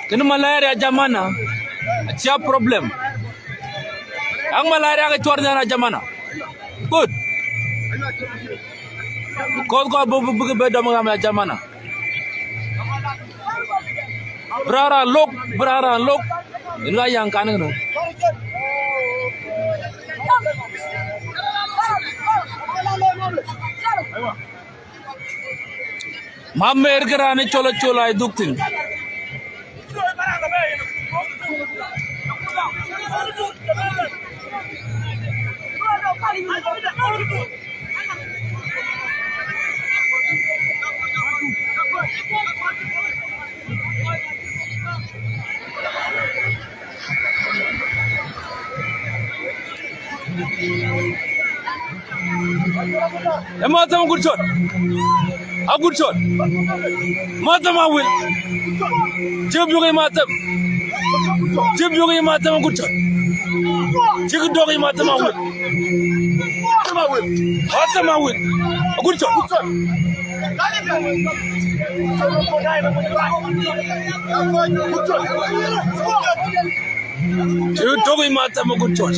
Kena malaria jamana acia problem ang malaria ga chornya na jamana good ko bu beda mga jamana brara lok ina yang kanan no mamer grane cholo ay duktin Matam good shot. A good shot. Matam a win. Ciec Matam. Ciec Matam a good shot. Ciec Matam a win. Matam a win. A good shot. Ciec Matam a good shot.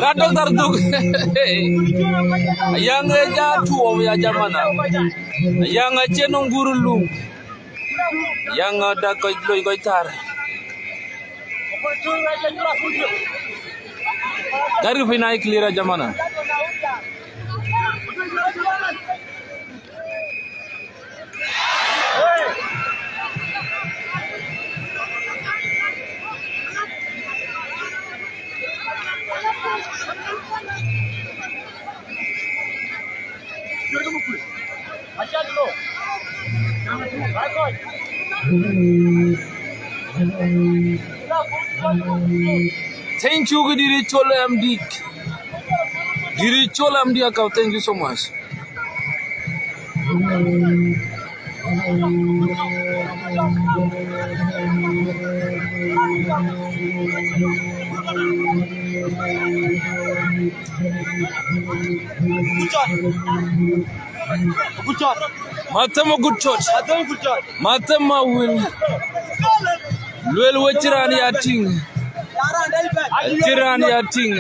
Radok tarduk. Yang jatuh ya jamana. Yang cenong gurulung. Yang ada koi tar. Dari final clear jamana. Thank you, Diri Chola MD. Diri Chola MD account. Thank you so much. Good shot. Matama good shot. Good shot. Matama will. Luel wachirani ating. Chirani ating.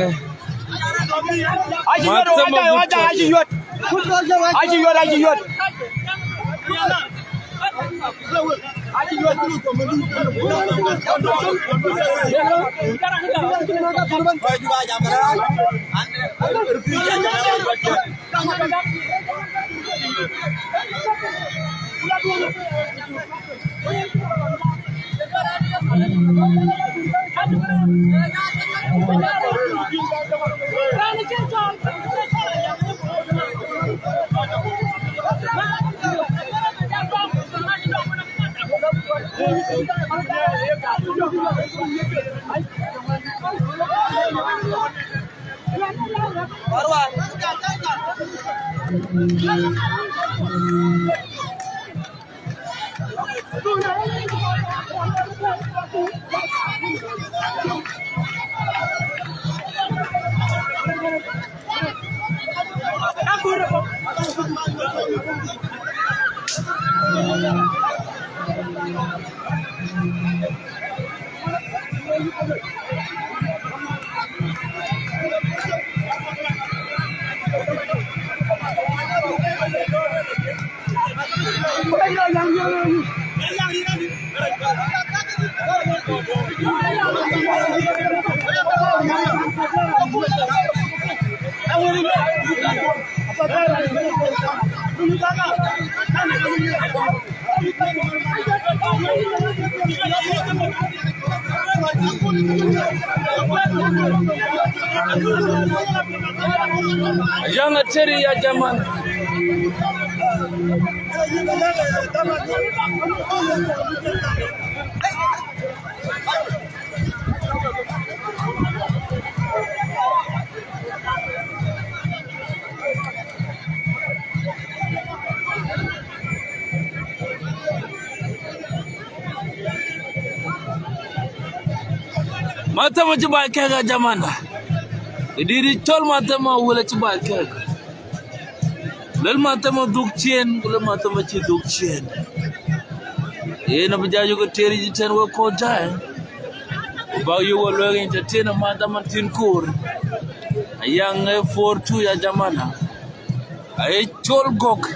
Jangan ceri ya zaman. Mata ma coba kaga jamana. Diri chol mata ma wala coba kaga. Lal mata ma dukchen, wala mata ma ci dukchen. Na bajaju ko teri ji ten wo ko dai. Ba yu wo lo ngin ten mata ma tin kur. Ayang 42 ya jamana. Ay chol gok.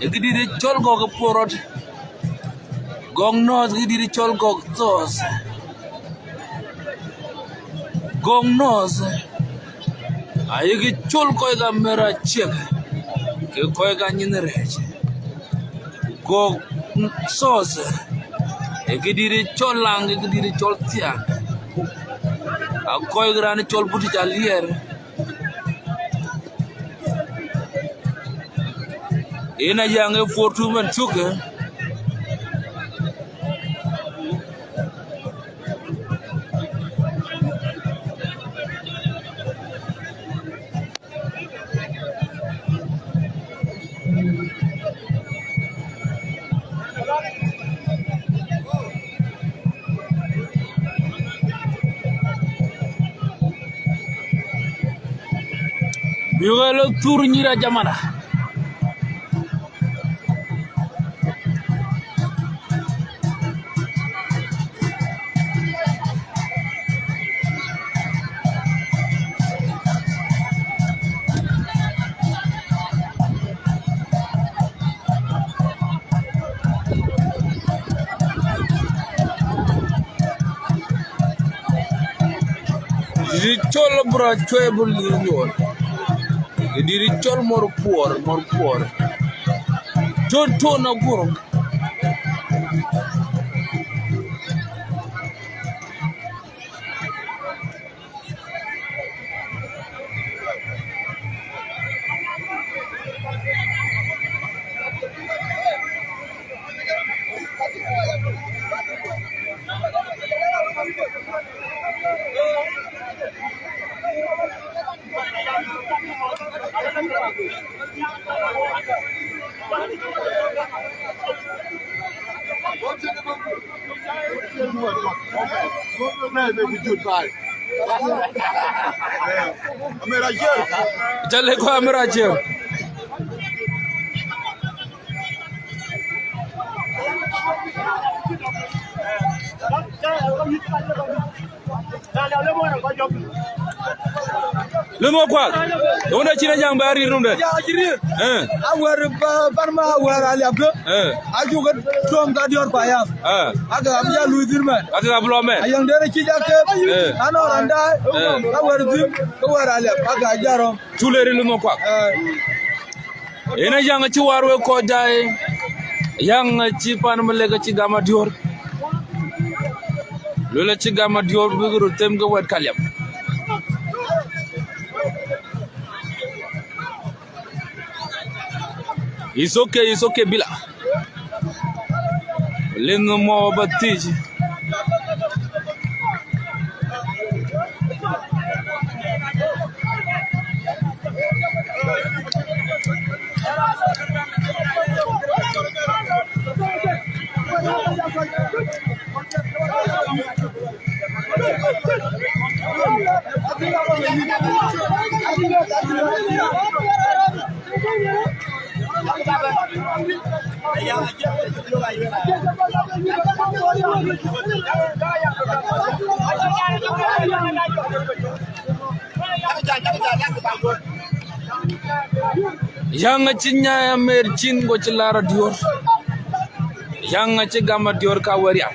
Diri chol gok porot. Gong nos diri chol gok tos. Gong nos ayegi chol koy ga mera Ciec ke koy ga nyine reche go sos egidiri chol lang egidiri chol tian a koy grani chol buti jalier ina yange fortu man chuke Bugalo tur nyira jamana. Diri chol bro chwe bul nyol. Diri chol mor puor. Jonto na guru. Jale ko amera jeo. Lungo kwa. Wona china jang bari rumde. Ya jirir. Awar barma awar ali abdo. Aju kan tom ka dior payam. Aga amya luidir man. Aga ablo men. Ayang dere ci jakke. Ano randa. Awar dim awar ali aga jaro. Tuleri lungo kwa. Ena jang ci warwe ko dai. Yang ci pan malega ci gama dior. Lola ci gama dior bu guru tem ga wat kalyam. It's okay, Bila. Lengo mo batiji. Yang cinya mercin go cilara dior. Yang ci gama dior ka wariya.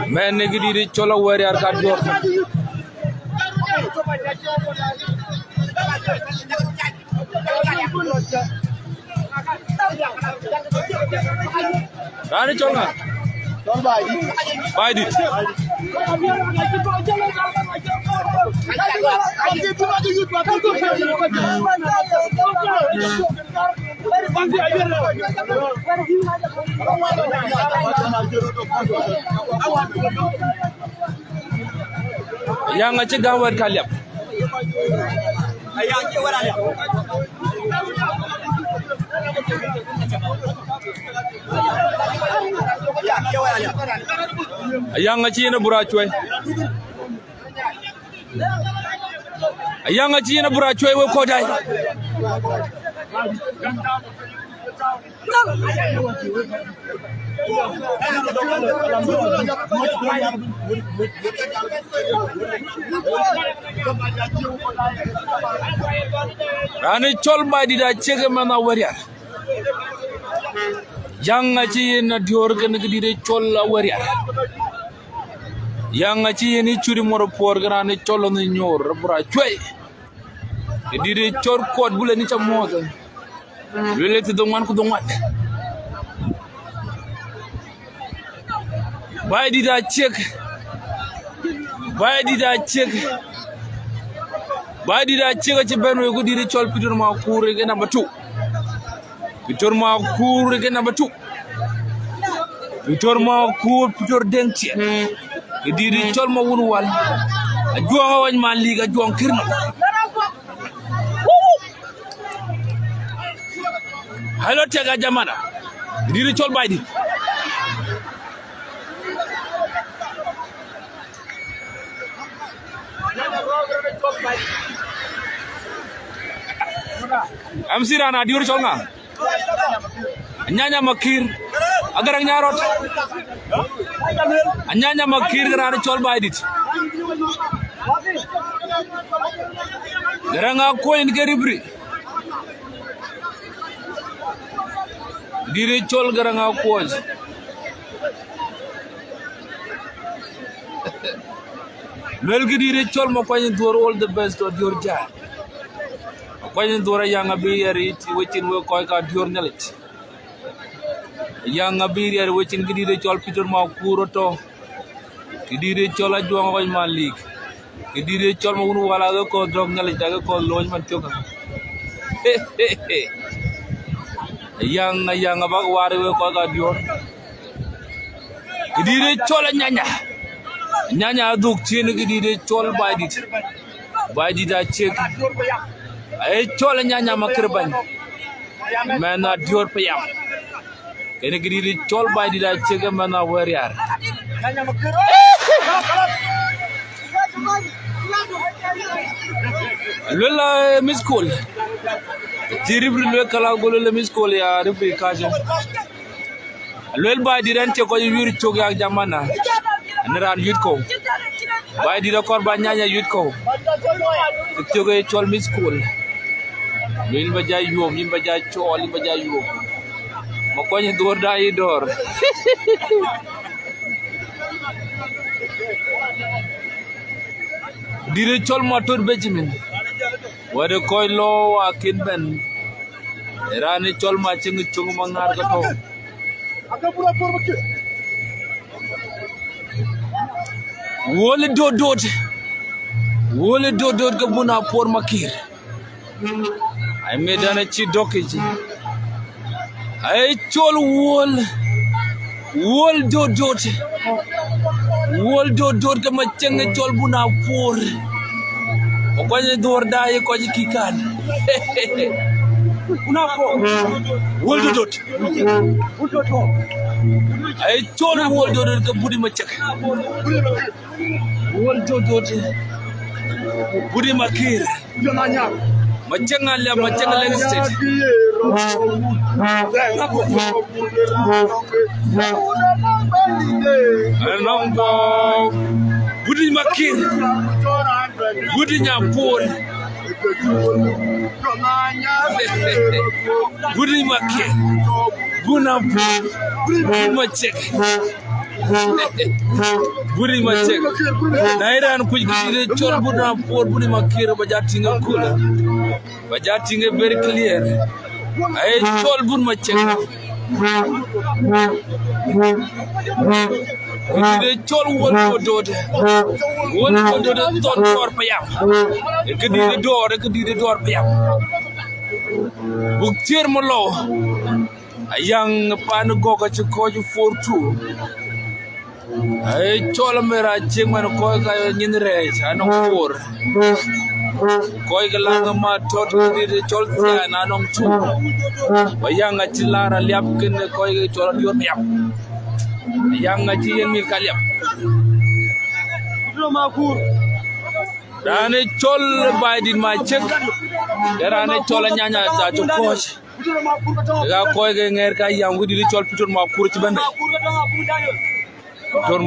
Men ne gidi chola wariya ka dior. Rani cholna. Chol bai di. Yang ci gawar kalyap. Ayang ci warale. Yang ci na burachwe. Yang ci na burachwe we ko dai. Rani chol ba di da chege mana wariya. Yang ci na dior gan gidi de chol wariya. Yang ci ni churi moro por grani cholo ni nyor burachwe. Gidi de chor kod bule ni chamoto. Lele te dongwan ku dongwan. Bay di da check. Bay di da check. Bay di da check ci benwe ku di chol pitur ma kure ge number 2. Pitur ma kure ge number 2. Pitur ma kur pitur denci. Ge di chol ma wun wal. A juwa wañ ma liga juwan kirno. Hello tega jamana. Diri chol bay di. Am sirana diur chol nga. Nyanya makir. Agar nyarot. Nyanya makir gara chol bay dit. Gara nga coin geribri. Diri chol gara nga coin. Lel gidire chol mo kwany dur all the best to dur ja. Kwany dur yang abiri ti wechin we koy ka dur nelit. Yang abiri wechin gidire chol Peter ma kuro to. Gidire chol ajuang koy malik. Gidire chol mo unu wala ko dog nelit ga ko loñ man tioga. Yang abag ware we koy ka dur. Gidire chol nyanya duk chin gidire chol baidit da Ciec ay chol nyanya makirban mana dior payam kene gidire chol baidit da Ciec mana warrior lola miskol tiribri lo kala golo le miskol ya ribri kaje lol baidit ran ce ko yuri chog ya jamana neran yut ko bay di record ba nyanya yut ko joge chol mi school min ba jay yom min ba jay chol ba jay yom ma ko ni dor da yi dor dire chol motor bejimin wade koy lo akin ben rani chol ma cing chung ma ngar ko to wole dodot ke buna por makir ay medana ci dokiji ay chol wol dodot ke ma cenge chol buna por ko ni dor day ko ci kikan buna por wol dodot ay chol wol dodot ke budi ma cek wol dodot budi makir macanga state Nongbo budi makir budi nyapor budi makir buna macek budi macek nairan kuj gidire chol buna por budi makir bajatinga kula bajatinga very clear ay chol bun macek gidire chol wol dodot ton tor payam gidire dor payam buk tier mo lo ayang pan goga ci koju fortu ay chol mera Ciec man ko ka nyin re ano for koy galanga ma tot gidire chol tia na nong chu bayanga ci lara liap ken koy chol yor payam yang ci yen mi kalyam dane chol baidin ma Ciec derane chol nyanya ta to coach ga koy ge nger ka yang gudi chol Peter ma kur ci bande tor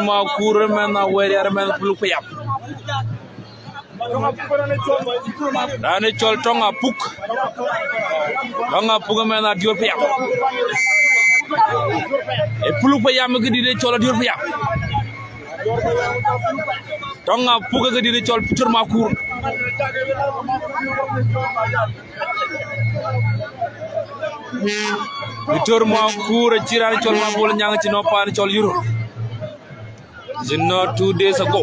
ma kur men na weri ar men pulu payam dane chol tonga puk men na dior payam e pulu payam gudi de chol dior payam tonga puk gudi de chol Peter ma kur Peter ma kur ciran chol ma bol nyang ci no pan chol euro jinno 2 days ago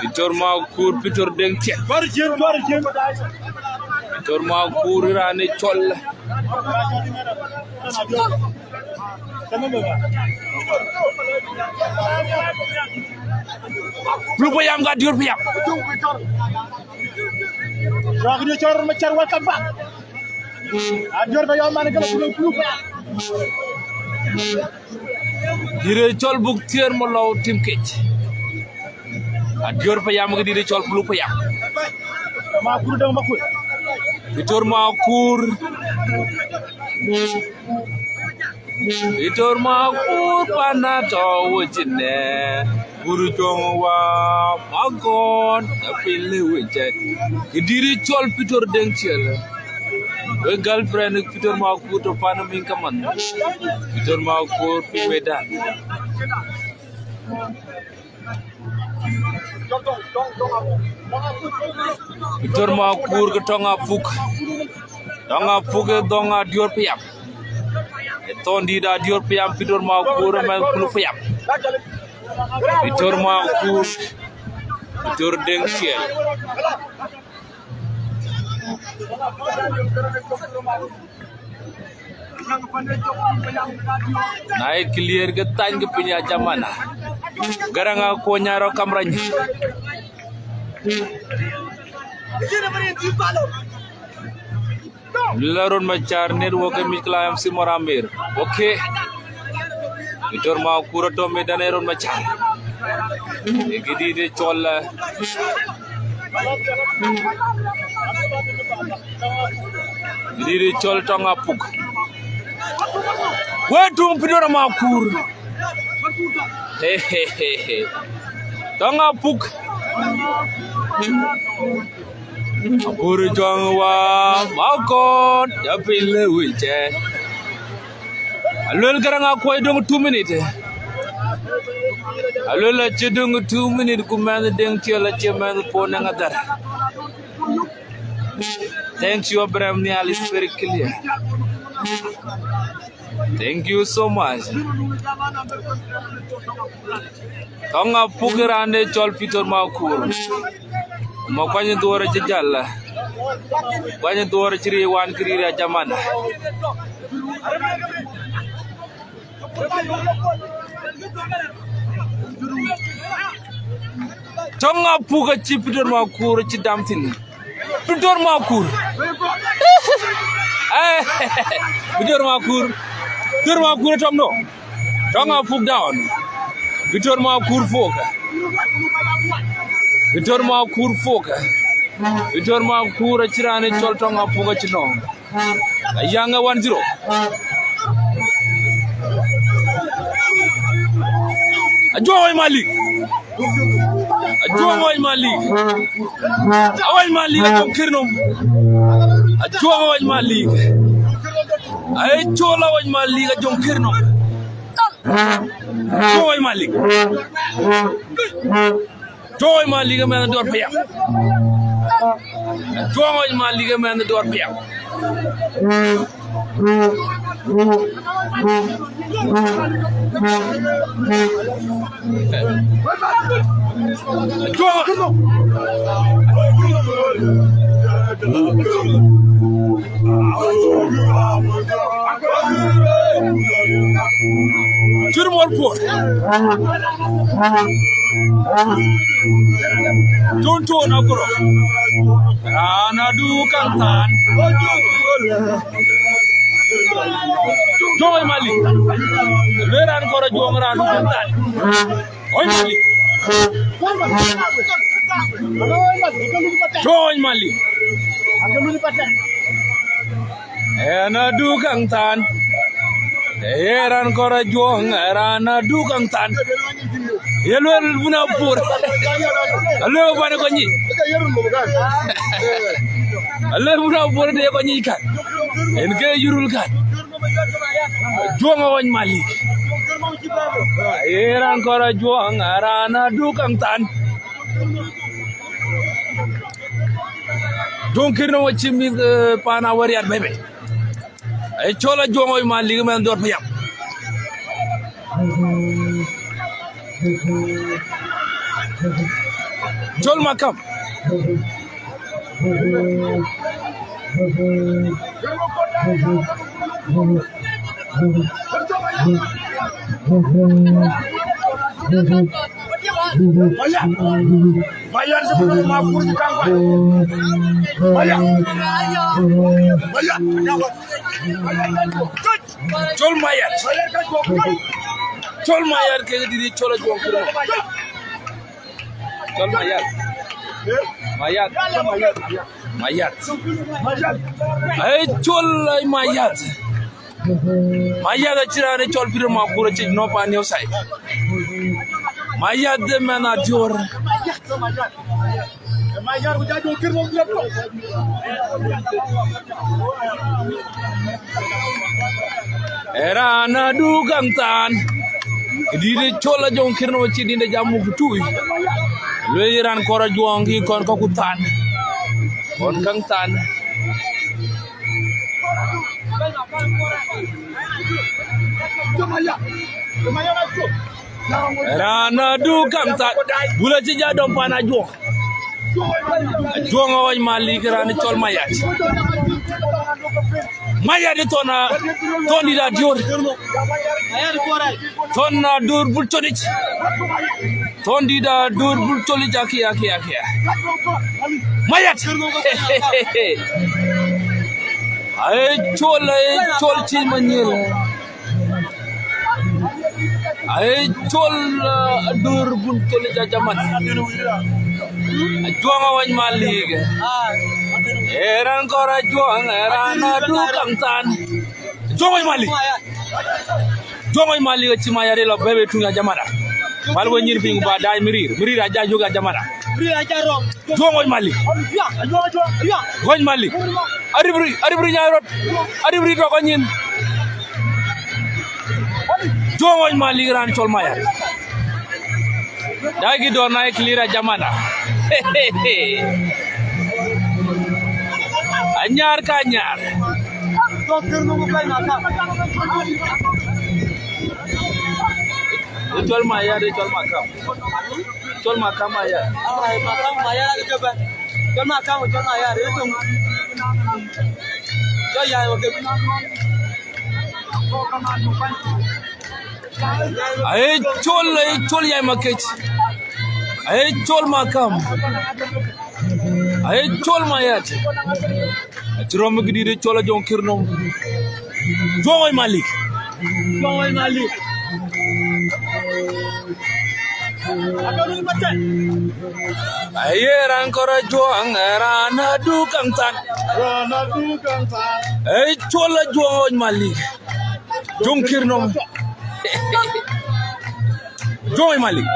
Peter ma kur Peter deng Ciec Peter ma kur rane chol lu payam ga dior payam wax ni chor ma char wa kamba dior ba yo man ga lu payam dire chol buk tier mo law tim kech dior payam ga dire chol lu payam ma kur dang ma kur Peter ma kur panato wujine guru jongwa magon apile wuje dire chol Peter deng Ciec we girlfriend Peter ma kur to panamin kaman Peter ma kur fi medan Victor Makur ke tonga fuk donga dior piam eton di da dior piam Victor Makur men pulu piam Victor Makur Victor deng ciel naik clear ke tang ke punya jamana garanga ko nyaro kamrany Laron macar network mikla MC Moramir okay Victor Makur to medaneron macar egidi de cholla gidi chol tonga puk wetum Victor Makur he tonga puk Aburu jongwa makon ya pile wiche alul garanga koy dong 2 minutes alul la ci dong 2 minutes ku man deng ci la ci man po na nga dar thanks you Abraham Nial is very clear thank you so much tonga pugirande chol Victor Makur ma kwanye dora ci jalla kwanye dora ci rewan kirira jamana tonga puga ci Victor Makur ci damtin Victor Makur Victor Makur tomno tonga pug down Victor Makur foka Victor Makur foka Victor Makur cirane chol tonga puga ci no ayanga 1-0 Ajoy Malik Ajoy Malik Awal Malik ajo kirnom Ajoy Malik ay chola waj Malik ajo kirnom Ajoy Malik Joy Malik men door payam Joy Malik men door payam Don't turn across. Anadu kantan. Joy Malik. Leran kora juang ranu kantan. Joy Malik. Joy Malik. Anadu kantan. Leran kora juang ranu kantan. Yelwel buna pur. Alo bana ko nyi. Alo buna pur de ko nyi kan. En ke yurul kan. Juang wan Malik. Eran kora juang arana dukang tan. Donkir no chimi pana wariat bebe. Ay chola juang wan Malik men dor payam. Jol makam Bayar sebelum Makur di kampung. Bayar. Jol mayat. Jol mayat ke diri chola juang kiro. Jol mayat. Mayat. Ay chol mayat. Mayat achirane chol Victor Makur chi no pa new side. Mayat de mena dior. Mayar ko jajo kir mo grab to. Era na dugang tan. Dire chola jong kirno ci dinde jamu kutuy le iran kora juangi kon ko kutan kon kang tan rana du kam tan bula ci jadom pana juang juang awaj malik rana chol mayat mayat tona toni da dior ton dur bul tonic ton dida dur bul tolic aki mayat ay chol Ciec Manyiel ay chol dur bul tolic jamat juang awaj malik eran kora juang erana du kamtan juang malik Jongoy mali ci mayare la bebe tunya jamana wal wo nyir fingu ba day mirir aja joga jamana mirir aja rom jongoy mali goñ mali aribri ñaarot aribri to ko ñin jongoy mali ran tol mayare dagi do nay klira jamana anyar ka ñaar Chol maya de chol makam maya makam maya de coba chol makam chol maya de tum chol ya oke ay chol ya maket ay chol makam ay chol maya Cirom gidi de chol jong kirnom jongoy malik ayeran kora juang rana du kamtan ay chola juang malik jong kirnom joy malik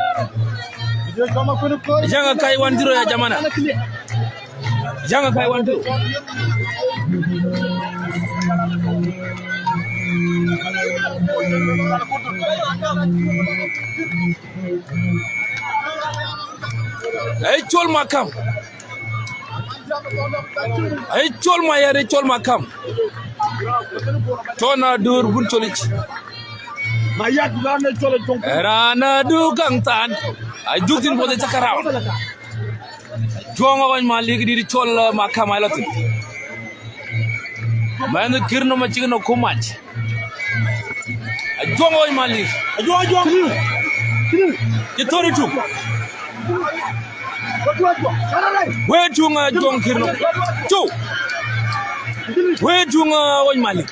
janga kai wandiro ya jamana janga kai wandiro ay chol makam ay chol mayare chol makam tona dur bul cholich mayat rana chol jong rana du kamtan ay duktin fo de takaraw jongo wañ malik di chol makam ay latin man kirno ma cigno ko manj jongo wañ malik je tori tu we tunga jong kirno tu we tunga wañ malik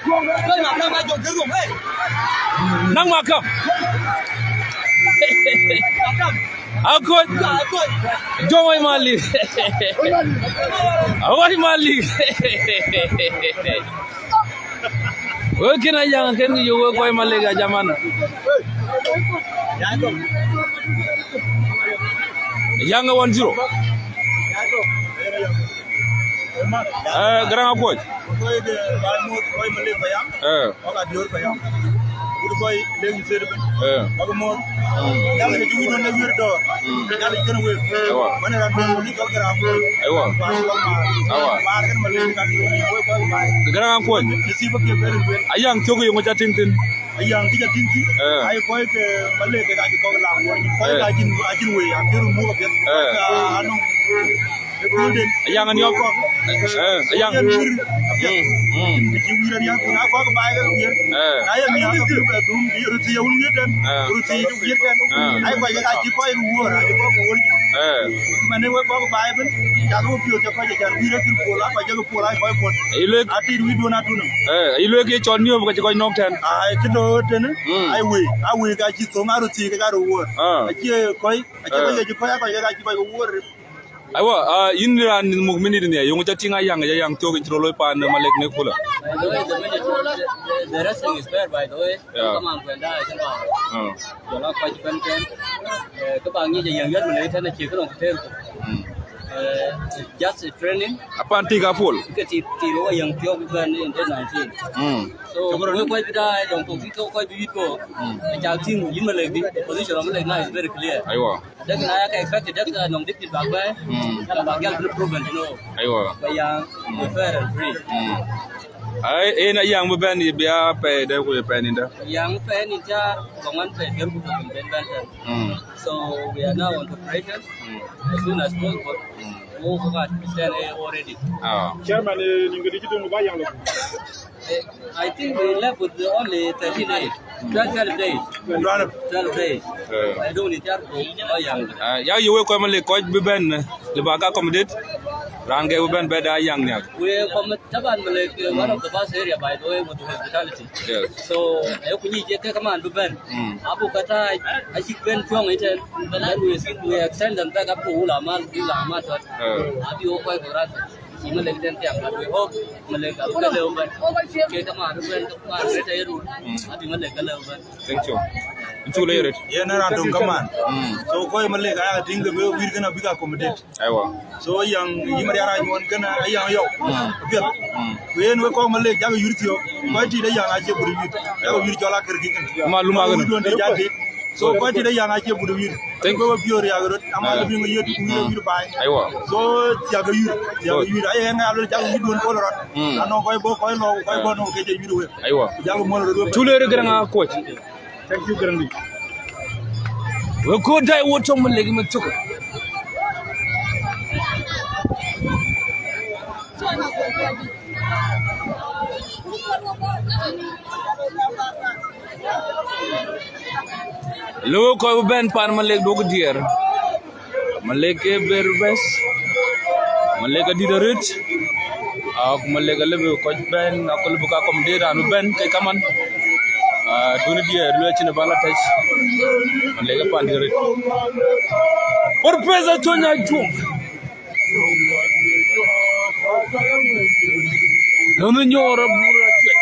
nang makam akon jong wañ malik wañ malik we kina yang ken yo koy malik ga jamana yang 1-0 grand coach boy legi sede ben bago mo yalla ci wi don na wir do yalla gëna wër wone ran do li ko gra ko aywa war kan ma legi kan boy boy bay grand coach ci ba ke bere ayang togo yo ngata tintin ayang ki tintin ay boy ke ma legi ga ci ko la woni boy ga jin we ya biru mo ko bet anu ayang an yo ayang ci wiran ya ko na ko bay ga wir ayang ya ko dum bi ruti yawul ngeten ruti du ngeten ay ko ga ci ko ru wora ci ko wor mané wo ko bay ben ja ko pio ci ko ja wi rek ko la ko jaga ko la ko ko ay le atir wi do na tunu ay le ke chon niyo ko ci ko nok ten ay ki do ten ay wi ga ci to ma ruti ga ru wor ci koy ci ko ya ko ga ci ko wor aywa yinran mug minute ne yongo jatinga yang to gin loy pan malek ne kula the racing is fair by the way come on kwenda chamba jola pa chipen ken ka bang ni yang yat mane thana chi ka long the Just a training. Apan tiga pol. Tiro yang pio bukan in 19. So we quite die don't go because quite be go. Yang team in Malay position of Malay is very clear. Aywa. Then I expect that non dikit back by. Kalau bagian problem you know. Aywa. Yang fair and free. Ay na yang mo ben biya pe de ko pe ninda. Yang pe ni ja kongan pe dia bukan ben. So we are now on preparation. As soon as possible. Oh, God, already. Chairman, you going to do yang lo. I think we left with only 13 days. 12 days. 12 days. I don't need that. Ya you ko man le ko bi ben le ba ka accommodate ran ge ben be da yang nya. We from Taban Malay, one of the bus area by the way with hospitality. Yes. So I could need to come on to Ben. Abu Kata, I think Ben Chong it and we extend them back up to Ulaman, Ulamat. Abi Okai Korat. We hope Malay Kalover. Thank you. Too late. Yeah, no, don't come on. So, Koi Malay, I think the way we're gonna be accommodated. So, young Yimariana, one gonna a young yo. When we call Malay, Yaga Yurtio, why did a young I give you Jolaka? Maluma. So, why did a young I give you? Think of your Yagarot, I'm giving you to buy. So, Yaga, I hang out with you all around. I know why both no get you. I was too late. Coach. Thank you, Grandi. We go die what some leg me took. Look ko ben par maleg dog dier. Maleg ke berbes. Maleg di rich. Ak maleg lebe ko ben ak lebe ka kom dir anu ben kay kaman. Duni dia lu ci na bala tej. Maleg pan dir. Por pesa tonya jum. Nono nyora bura twe.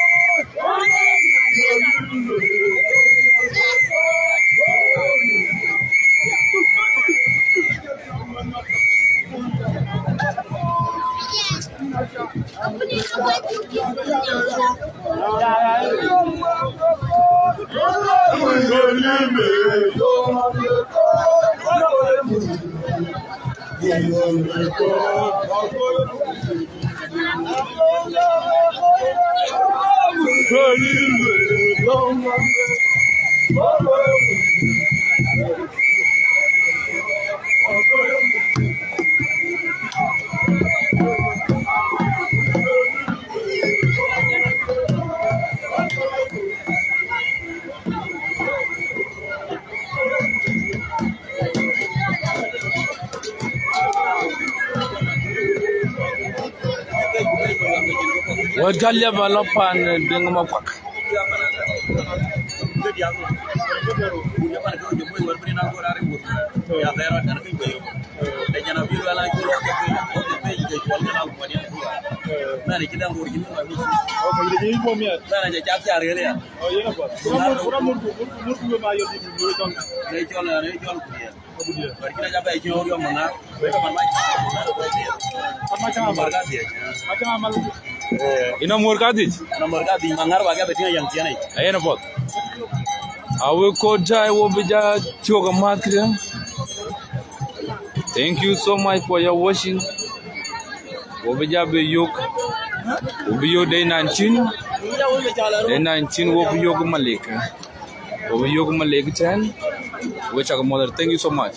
What Galia Balopan Dingamak? Ina morgadit mangar baga betina yang tiane ayena bot awe ko jai wo bija choga matkre. Thank you so much for your watching. Wo bija be yok wo bio day 19 wo bio malika wo bio malika chan which are mother. Thank you so much.